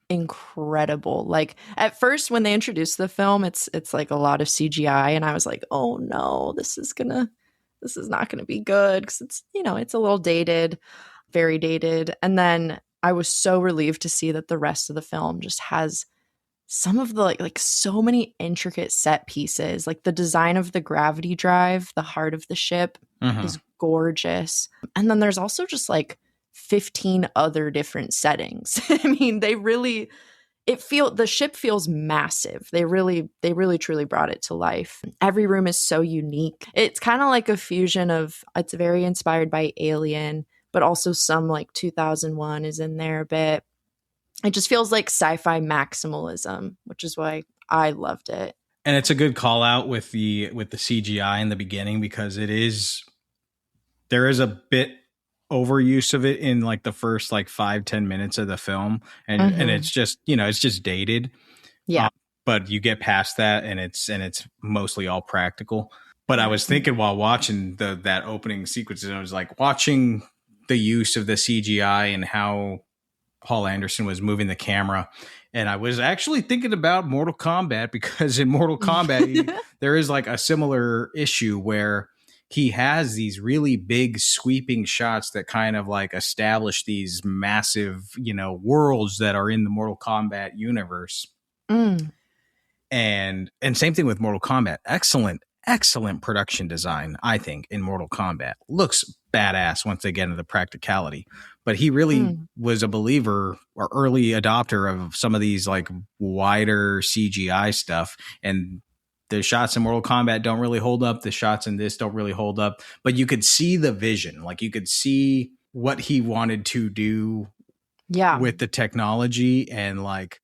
incredible. Like, at first when they introduced the film, it's like a lot of CGI, and I was like, oh no, this is not gonna be good, because it's a little dated, very dated. And then I was so relieved to see that the rest of the film just has some of the like so many intricate set pieces. Like the design of the gravity drive, the heart of the ship, is gorgeous. And then there's also just like 15 other different settings. I mean, the ship feels massive. They really truly brought it to life. Every room is so unique. It's kind of like a fusion of, it's very inspired by Alien, but also some like 2001 is in there a bit. It just feels like sci-fi maximalism, which is why I loved it. And it's a good call out with the CGI in the beginning, because there is a bit overuse of it in like the first like 5-10 minutes of the film, and it's just it's just dated. Yeah. But you get past that, and it's mostly all practical. But I was thinking while watching that opening sequence, and I was like watching the use of the CGI and how Paul Anderson was moving the camera. And I was actually thinking about Mortal Kombat, because in Mortal Kombat, there is like a similar issue where he has these really big sweeping shots that kind of like establish these massive, worlds that are in the Mortal Kombat universe. And same thing with Mortal Kombat. Excellent production design, I think, in Mortal Kombat. Looks badass once they get into the practicality. But he really was a believer or early adopter of some of these like wider CGI stuff. And the shots in Mortal Kombat don't really hold up. The shots in this don't really hold up. But you could see the vision. Like, you could see what he wanted to do with the technology, and like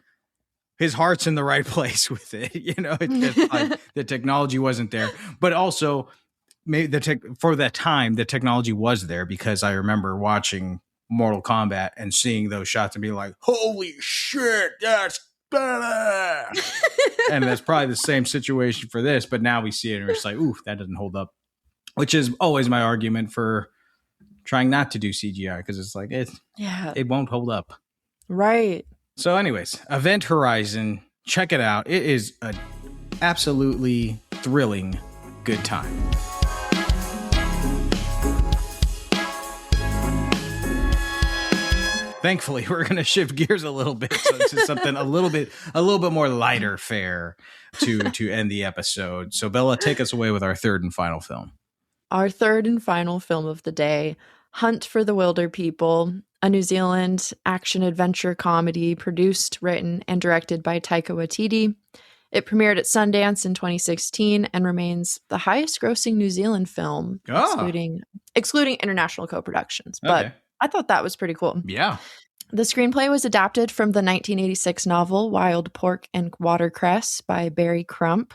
his heart's in the right place with it. It's just, like, the technology wasn't there. But also, maybe for that time, the technology was there, because I remember watching Mortal Kombat and seeing those shots and being like, holy shit, that's badass. And that's probably the same situation for this, but now we see it and it's like, ooh, that doesn't hold up, which is always my argument for trying not to do CGI, because it's like it won't hold up. Right. So anyways, Event Horizon, check it out. It is an absolutely thrilling good time. Thankfully, we're going to shift gears a little bit to something a little bit more lighter fare to end the episode. So Bella, take us away with our third and final film. Our third and final film of the day, Hunt for the Wilderpeople, a New Zealand action-adventure comedy produced, written, and directed by Taika Waititi. It premiered at Sundance in 2016 and remains the highest-grossing New Zealand film, excluding international co-productions. But I thought that was pretty cool. Yeah. The screenplay was adapted from the 1986 novel Wild Pork and Watercress by Barry Crump.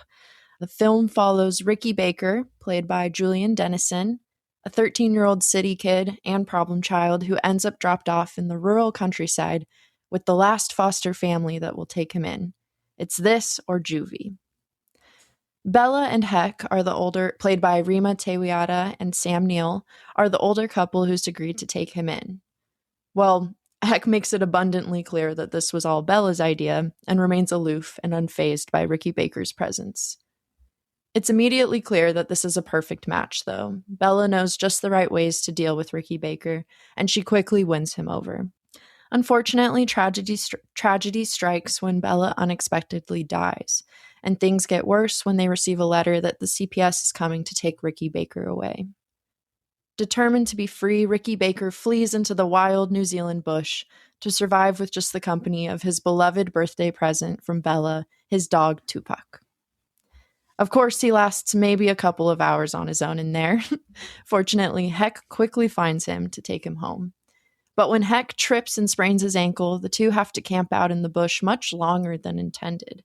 The film follows Ricky Baker, played by Julian Dennison, a 13-year-old city kid and problem child who ends up dropped off in the rural countryside with the last foster family that will take him in. It's this or juvie. Bella and Heck are the older, played by Rima Tewiata and Sam Neill, are the older couple who's agreed to take him in. Well, Heck makes it abundantly clear that this was all Bella's idea and remains aloof and unfazed by Ricky Baker's presence. It's immediately clear that this is a perfect match, though. Bella knows just the right ways to deal with Ricky Baker, and she quickly wins him over. Unfortunately, tragedy strikes when Bella unexpectedly dies, and things get worse when they receive a letter that the CPS is coming to take Ricky Baker away. Determined to be free, Ricky Baker flees into the wild New Zealand bush to survive with just the company of his beloved birthday present from Bella, his dog Tupac. Of course, he lasts maybe a couple of hours on his own in there. Fortunately, Heck quickly finds him to take him home. But when Heck trips and sprains his ankle, the two have to camp out in the bush much longer than intended.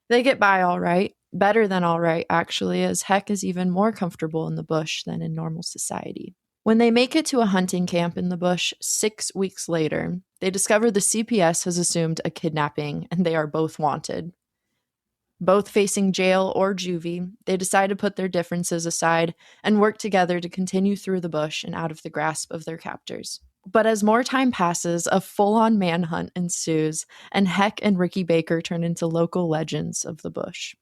They get by all right, better than all right, actually, as Heck is even more comfortable in the bush than in normal society. When they make it to a hunting camp in the bush 6 weeks later, they discover the CPS has assumed a kidnapping and they are both wanted. Both facing jail or juvie, they decide to put their differences aside and work together to continue through the bush and out of the grasp of their captors. But as more time passes, a full-on manhunt ensues, and Heck and Ricky Baker turn into local legends of the bush.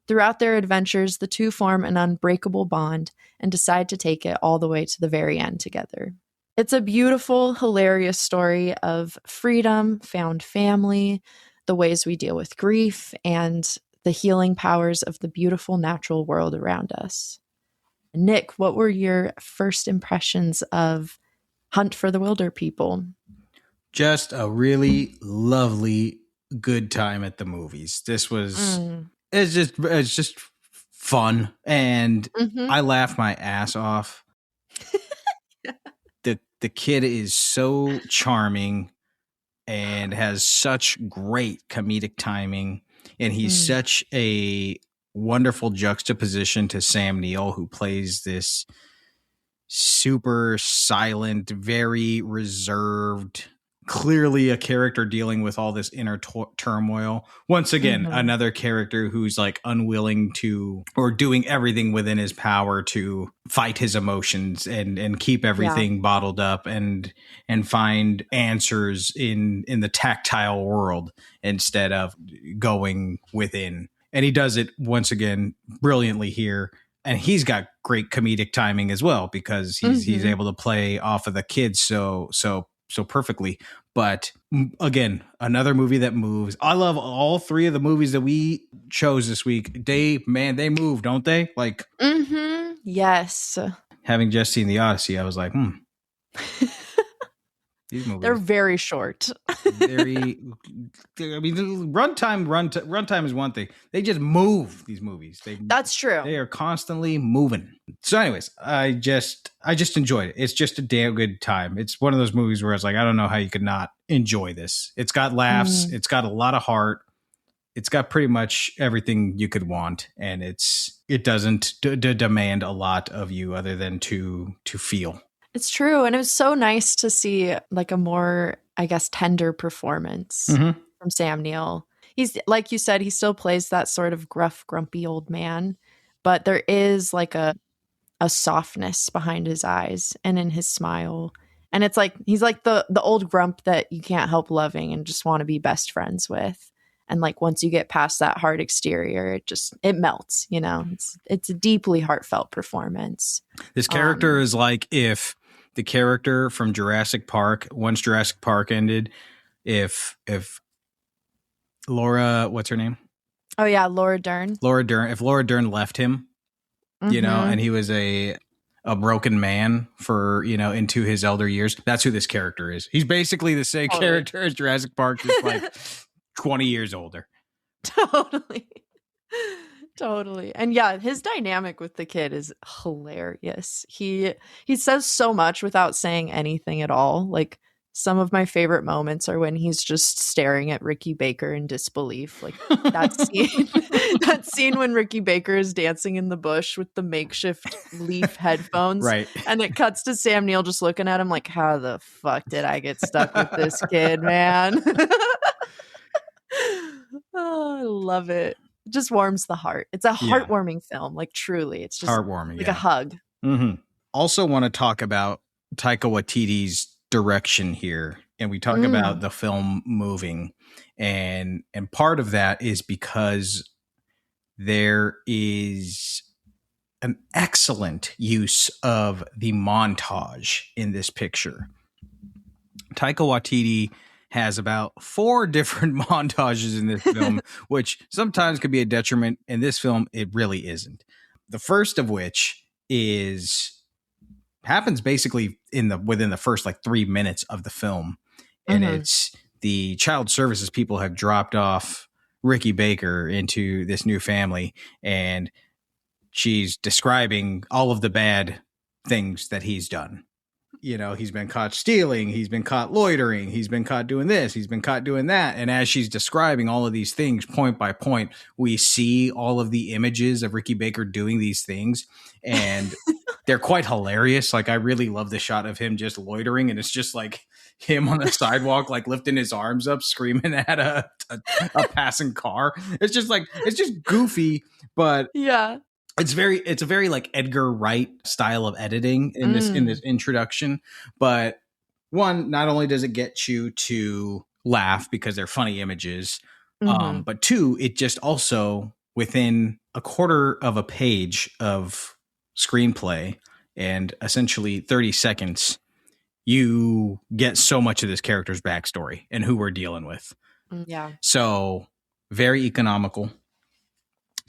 Throughout their adventures, the two form an unbreakable bond and decide to take it all the way to the very end together. It's a beautiful, hilarious story of freedom, found family, the ways we deal with grief, and the healing powers of the beautiful natural world around us. Nick, what were your first impressions of Hunt for the Wilderpeople? Just a really lovely, good time at the movies. This was it's just fun, and I laughed my ass off. The kid is so charming and has such great comedic timing, and he's such a wonderful juxtaposition to Sam Neill, who plays this super silent, very reserved, clearly a character dealing with all this inner turmoil. Once again, another character who's like unwilling to, or doing everything within his power to fight his emotions and keep everything bottled up and find answers in the tactile world instead of going within. And he does it once again brilliantly here. And he's got great comedic timing as well, because he's able to play off of the kids so perfectly. But again, another movie that moves. I love all three of the movies that we chose this week. They move, don't they? Like, yes. Having just seen The Odyssey, I was like, These movies, they're very short. Runtime is one thing. They just move, these movies. That's true. They are constantly moving. So anyways, I just enjoyed it. It's just a damn good time. It's one of those movies where it's like, I don't know how you could not enjoy this. It's got laughs. It's got a lot of heart. It's got pretty much everything you could want. And it doesn't demand a lot of you other than to feel. It's true. And it was so nice to see like a more, I guess, tender performance from Sam Neill. He's, like you said, he still plays that sort of gruff, grumpy old man, but there is like a softness behind his eyes and in his smile And it's like he's like the old grump that you can't help loving and just want to be best friends with. And like once you get past that hard exterior, it melts, you know. It's a deeply heartfelt performance. This character is like if the character from Jurassic Park, once Jurassic Park ended, if Laura, what's her name? Oh yeah, Laura Dern. If Laura Dern left him, you know, and he was a broken man for, you know, into his elder years, that's who this character is. He's basically the same character as Jurassic Park, just like 20 years older. Totally. And yeah, his dynamic with the kid is hilarious. He says so much without saying anything at all. Like some of my favorite moments are when he's just staring at Ricky Baker in disbelief. Like that scene when Ricky Baker is dancing in the bush with the makeshift leaf headphones. Right. And it cuts to Sam Neill just looking at him like, how the fuck did I get stuck with this kid, man? Oh, I love it. It just warms the heart. It's a heartwarming film. Like truly. It's just heartwarming, like a hug. Mm-hmm. Also want to talk about Taika Waititi's direction here, and we talk about the film moving, and part of that is because there is an excellent use of the montage in this picture. Taika Waititi has about 4 different montages in this film, which sometimes could be a detriment. In this film, it really isn't. The first of which happens basically within the first like 3 minutes of the film. And it's the child services people have dropped off Ricky Baker into this new family, and she's describing all of the bad things that he's done. You know, he's been caught stealing, he's been caught loitering, he's been caught doing this, he's been caught doing that. And as she's describing all of these things point by point, we see all of the images of Ricky Baker doing these things. And they're quite hilarious. Like, I really love the shot of him just loitering, and it's just like him on the sidewalk, like lifting his arms up, screaming at a passing car. It's just goofy, but yeah. It's a very like Edgar Wright style of editing in this introduction. But one, not only does it get you to laugh because they're funny images, but two, it just also within a quarter of a page of screenplay and essentially 30 seconds, you get so much of this character's backstory and who we're dealing with. Yeah. So very economical.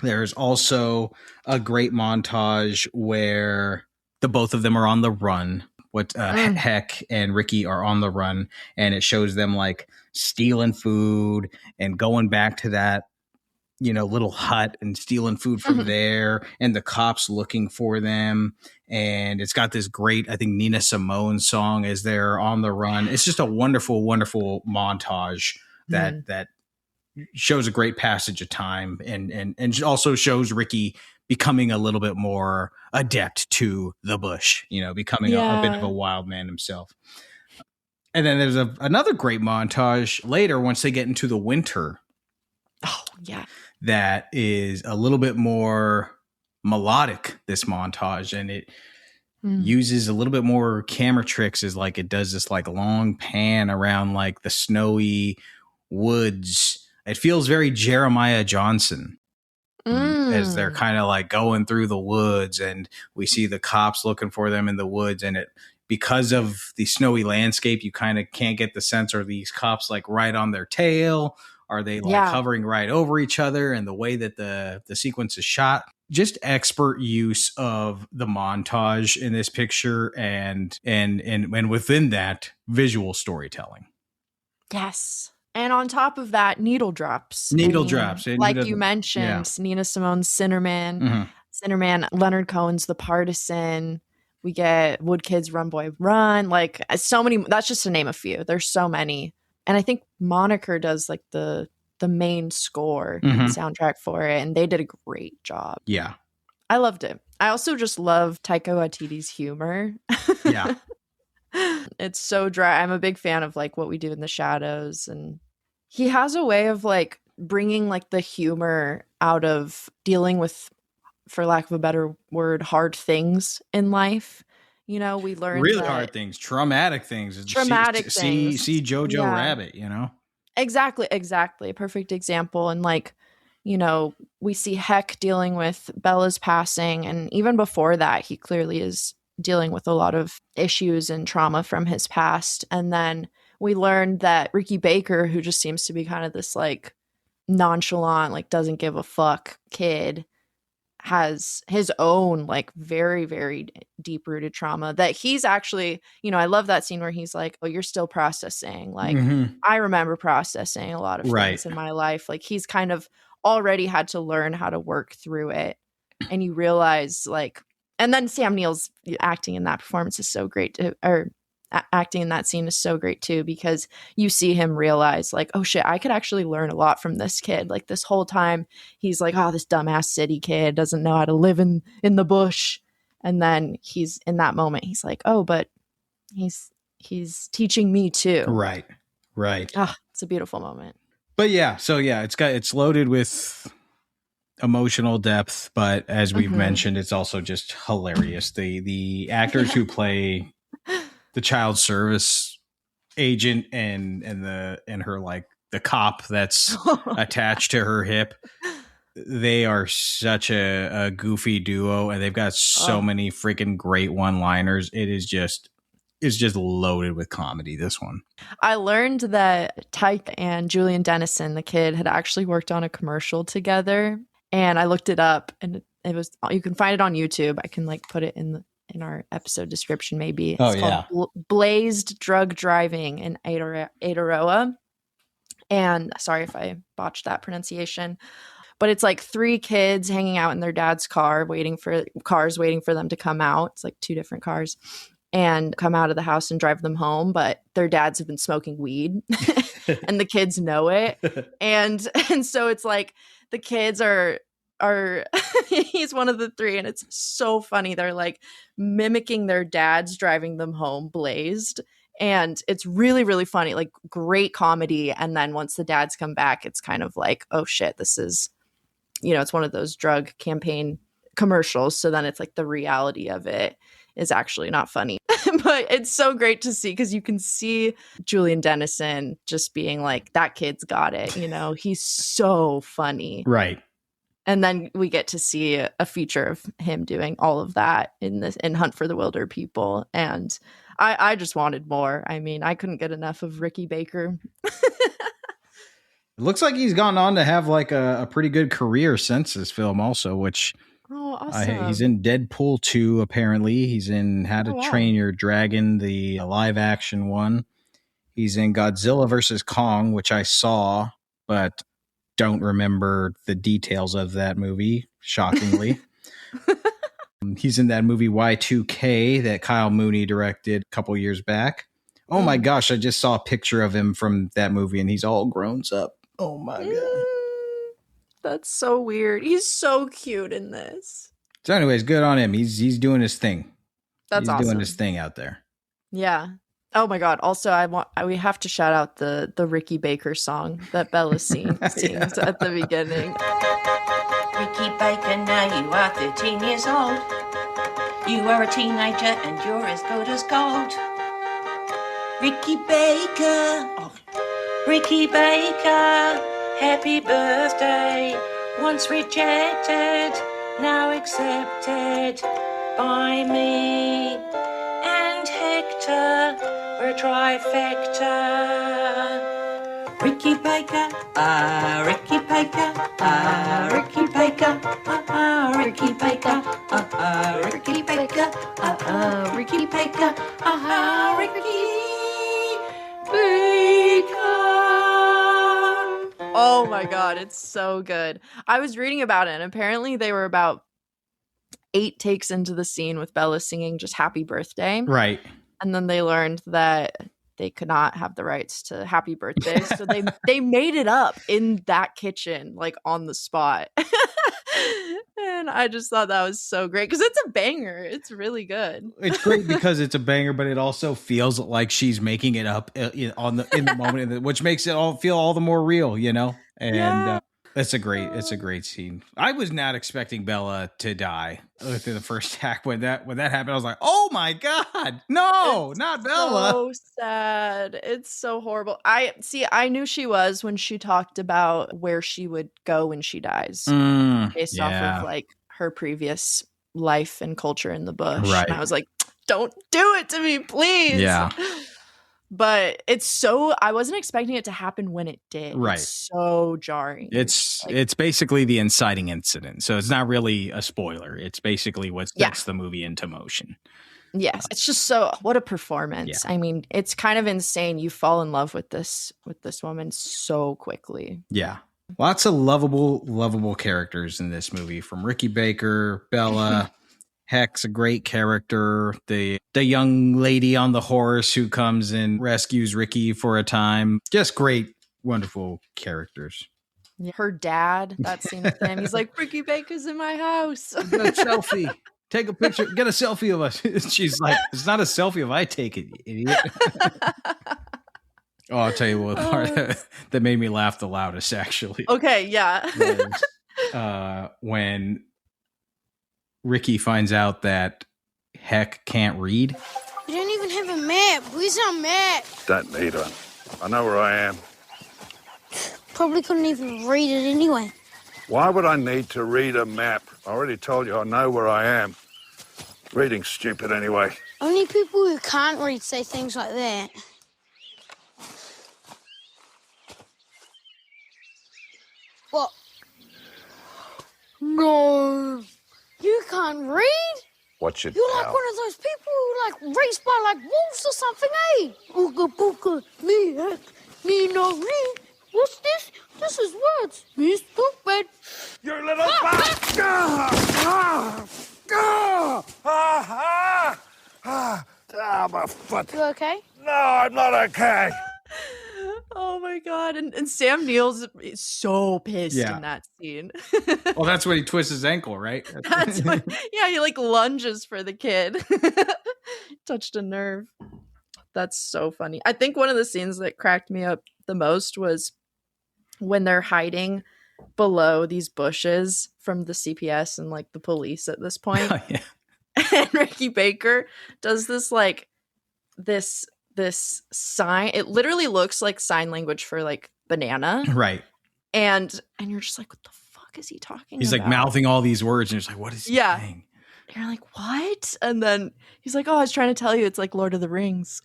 There's also a great montage where the both of them are on the run. Heck and Ricky are on the run, and it shows them like stealing food and going back to that, you know, little hut and stealing food from there, and the cops looking for them. And it's got this great, I think, Nina Simone song as they're on the run. It's just a wonderful, wonderful montage that shows a great passage of time, and also shows Ricky becoming a little bit more adept to the bush, you know, becoming a bit of a wild man himself. And then there's another great montage later once they get into the winter. Oh, yeah. That is a little bit more melodic, this montage, and it uses a little bit more camera tricks, as like it does this like long pan around like the snowy woods. It feels very Jeremiah Johnson as they're kind of like going through the woods, and we see the cops looking for them in the woods. And it, because of the snowy landscape, you kind of can't get the sense, are these cops like right on their tail? Are they like hovering right over each other? And the way that the sequence is shot, just expert use of the montage in this picture, and within that, visual storytelling. Yes. And on top of that, needle drops. Drops. Like you mentioned, Nina Simone's Sinnerman. Sinnerman, Leonard Cohen's The Partisan. We get Wood Kids' Run Boy Run. Like so many. That's just to name a few. There's so many. And I think Moniker does like the main score soundtrack for it. And they did a great job. Yeah. I loved it. I also just love Taika Waititi's humor. Yeah. It's so dry. I'm a big fan of like What We Do in the Shadows, and he has a way of like bringing like the humor out of dealing with, for lack of a better word, hard things in life. You know, we learned really that hard things, traumatic things. traumatic things. See Jojo Yeah. Rabbit, you know? Exactly. Perfect example. And like, you know, we see Heck dealing with Bella's passing. And even before that, he clearly is dealing with a lot of issues and trauma from his past. And then we learned that Ricky Baker, who just seems to be kind of this like nonchalant, like doesn't give a fuck kid, has his own like very, very deep rooted trauma that he's actually, you know, I love that scene where he's like, oh, you're still processing. Like, I remember processing a lot of things in my life. Like, he's kind of already had to learn how to work through it. And you realize, like, and then Sam Neill's acting in that performance is so great, acting in that scene is so great too, because you see him realize like, oh shit, I could actually learn a lot from this kid. Like this whole time he's like, oh, this dumbass city kid doesn't know how to live in the bush. And then he's in that moment, he's like, oh, but he's teaching me too. Right. Oh, it's a beautiful moment. But yeah, so yeah, it's loaded with emotional depth, but as we've mentioned, it's also just hilarious. The actors who play the child service agent and her like the cop that's attached to her hip, they are such a goofy duo, and they've got so many freaking great one-liners. It's just loaded with comedy, this one. I learned that Taika and Julian Dennison, the kid, had actually worked on a commercial together, and I looked it up, and it was, you can find it on YouTube. I can like put it in our episode description, maybe. It's called Blazed Drug Driving in Ybarra. And sorry if I botched that pronunciation, but it's like 3 kids hanging out in their dad's car, waiting for them to come out. It's like 2 different cars, and come out of the house and drive them home. But their dads have been smoking weed and the kids know it. And so it's like the kids are he's one of the 3, and it's so funny. They're like mimicking their dads driving them home blazed, and it's really, really funny, like great comedy. And then once the dads come back, it's kind of like, oh shit, this is, you know, it's one of those drug campaign commercials. So then it's like the reality of it is actually not funny. But it's so great to see, because you can see Julian Dennison just being like, that kid's got it, you know, he's so funny. Right. And then we get to see a feature of him doing all of that in Hunt for the Wilderpeople. And I just wanted more. I mean, I couldn't get enough of Ricky Baker. It looks like he's gone on to have like a pretty good career since this film also, which awesome. He's in Deadpool 2, apparently. He's in How to Train Your Dragon, the live action one. He's in Godzilla vs. Kong, which I saw, but don't remember the details of that movie, shockingly. He's in that movie Y2K that Kyle Mooney directed a couple years back. Oh my gosh, I just saw a picture of him from that movie, and he's all grown up. Oh my God. That's so weird. He's so cute in this. So anyways, good on him. He's doing his thing. He's awesome. Doing his thing out there. Yeah. Oh my God. Also, we have to shout out the Ricky Baker song that Bella sings at the beginning. Ricky Baker, now you are 13 years old. You are a teenager and you're as good as gold. Ricky Baker, Ricky Baker, happy birthday. Once rejected, now accepted by me and Hector. We're a trifecta. Ricky Baker, Ricky Baker, Ricky Baker, Ricky Baker, Ricky Baker, Ricky Baker, Ricky Baker. Oh my God, it's so good. I was reading about it, and apparently they were about 8 takes into the scene with Bella singing just happy birthday. Right. And then they learned that they could not have the rights to happy birthday. So they made it up in that kitchen, like on the spot. And I just thought that was so great, because it's a banger. It's really good. It's great because it's a banger, but it also feels like she's making it up in the moment, which makes it all feel all the more real, you know? And It's a great scene. I was not expecting Bella to die within the first act. When that happened, I was like, "Oh my god, no, not Bella!" So sad. It's so horrible. I knew she was when she talked about where she would go when she dies, based off of like her previous life and culture in the bush. Right. And I was like, "Don't do it to me, please." Yeah. But I wasn't expecting it to happen when it did. Right. It's so jarring. It's basically the inciting incident. So it's not really a spoiler. It's basically what sets the movie into motion. Yes. It's just what a performance. Yeah. I mean, it's kind of insane. You fall in love with this woman so quickly. Yeah. Lots of lovable characters in this movie, from Ricky Baker, Bella, Heck's a great character. The young lady on the horse who comes and rescues Ricky for a time. Just great, wonderful characters. Her dad, that scene with him, he's like, Ricky Baker's in my house. Get a selfie. Take a picture. Get a selfie of us. She's like, it's not a selfie if I take it, you idiot. Oh, I'll tell you what part that made me laugh the loudest, actually. Okay, yeah. Was, when Ricky finds out that Heck can't read. We don't even have a map. Where's our map? Don't need one. I know where I am. Probably couldn't even read it anyway. Why would I need to read a map? I already told you I know where I am. Reading's stupid anyway. Only people who can't read say things like that. What? No. You can't read? What's your You're like one of those people who like raised by like wolves or something, eh? Ooga booga, me heck, me no read. What's this? This is words. Me stupid. You little my foot. You okay? No, I'm not okay. Oh my god. And Sam Neill's so pissed in that scene. Well, that's when he twists his ankle, right? He like lunges for the kid. Touched a nerve. That's so funny. I think one of the scenes that cracked me up the most was when they're hiding below these bushes from the CPS and like the police at this point. Oh, yeah. And Ricky Baker does this like this sign. It literally looks like sign language for like banana. Right. And you're just like, what the fuck is he talking He's about? like mouthing all these words and you're just like, what is he saying? And you're like, what? And then he's like, oh, I was trying to tell you it's like Lord of the Rings.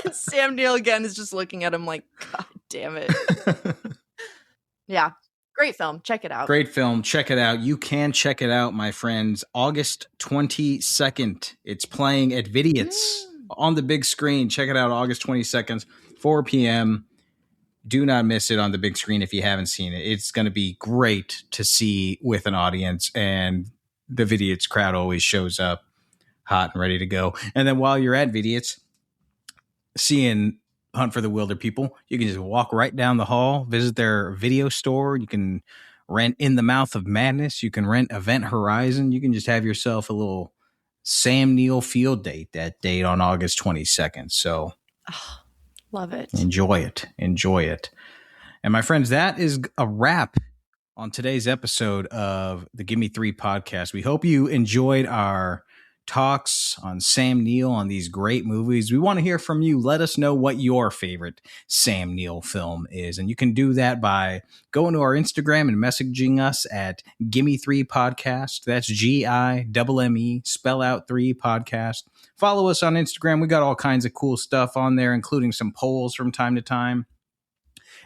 And Sam Neill again is just looking at him like, God damn it. Yeah. Great film. Check it out. Great film. Check it out. You can check it out, my friends. August 22nd. It's playing at Vidiot's on the big screen. Check it out. August 22nd, 4 p.m. Do not miss it on the big screen if you haven't seen it. It's going to be great to see with an audience, and the Vidiot's crowd always shows up hot and ready to go. And then while you're at Vidiot's, seeing Hunt for the Wilderpeople, you can just walk right down the hall, visit their video store. You can rent In the Mouth of Madness. You can rent Event Horizon. You can just have yourself a little Sam Neill field date that date on August 22nd. So love it. Enjoy it. Enjoy it. And my friends, that is a wrap on today's episode of the Gimme 3 podcast. We hope you enjoyed our talks on Sam Neill, on these great movies. We want to hear from you. Let us know what your favorite Sam Neill film is. And you can do that by going to our Instagram and messaging us at Gimme3 Podcast. That's GIMME, spell out 3 podcast. Follow us on Instagram. We got all kinds of cool stuff on there, including some polls from time to time.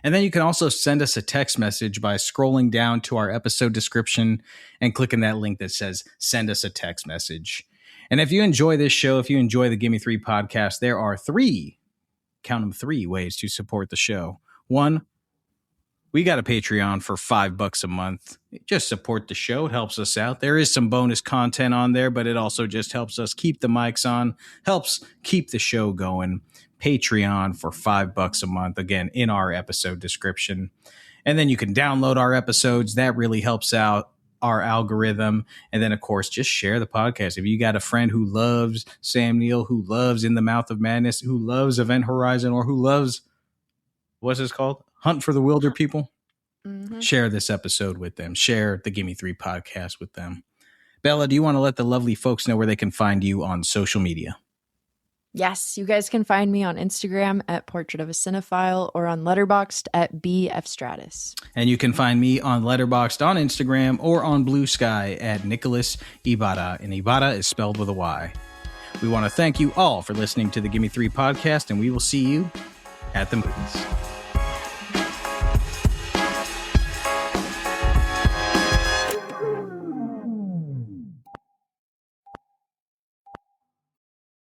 And then you can also send us a text message by scrolling down to our episode description and clicking that link that says send us a text message. And if you enjoy this show, if you enjoy the Gimme 3 podcast, there are 3 ways to support the show. 1, we got a Patreon for $5 a month. Just support the show. It helps us out. There is some bonus content on there, but it also just helps us keep the mics on, helps keep the show going. Patreon for $5 a month, again, in our episode description. And then you can download our episodes. That really helps out our algorithm. And then, of course, just share the podcast. If you got a friend who loves Sam Neill, who loves In the Mouth of Madness, who loves Event Horizon, or who loves, what's this called? Hunt for the Wilderpeople. Mm-hmm. Share this episode with them. Share the Gimme 3 podcast with them. Bella, do you want to let the lovely folks know where they can find you on social media? Yes, you guys can find me on Instagram at Portrait of a Cinephile or on Letterboxd at Efstratis. And you can find me on Letterboxd on Instagram or on Blue Sky at Nicholas Ybarra. And Ybarra is spelled with a Y. We want to thank you all for listening to the Gimme 3 podcast, and we will see you at the movies.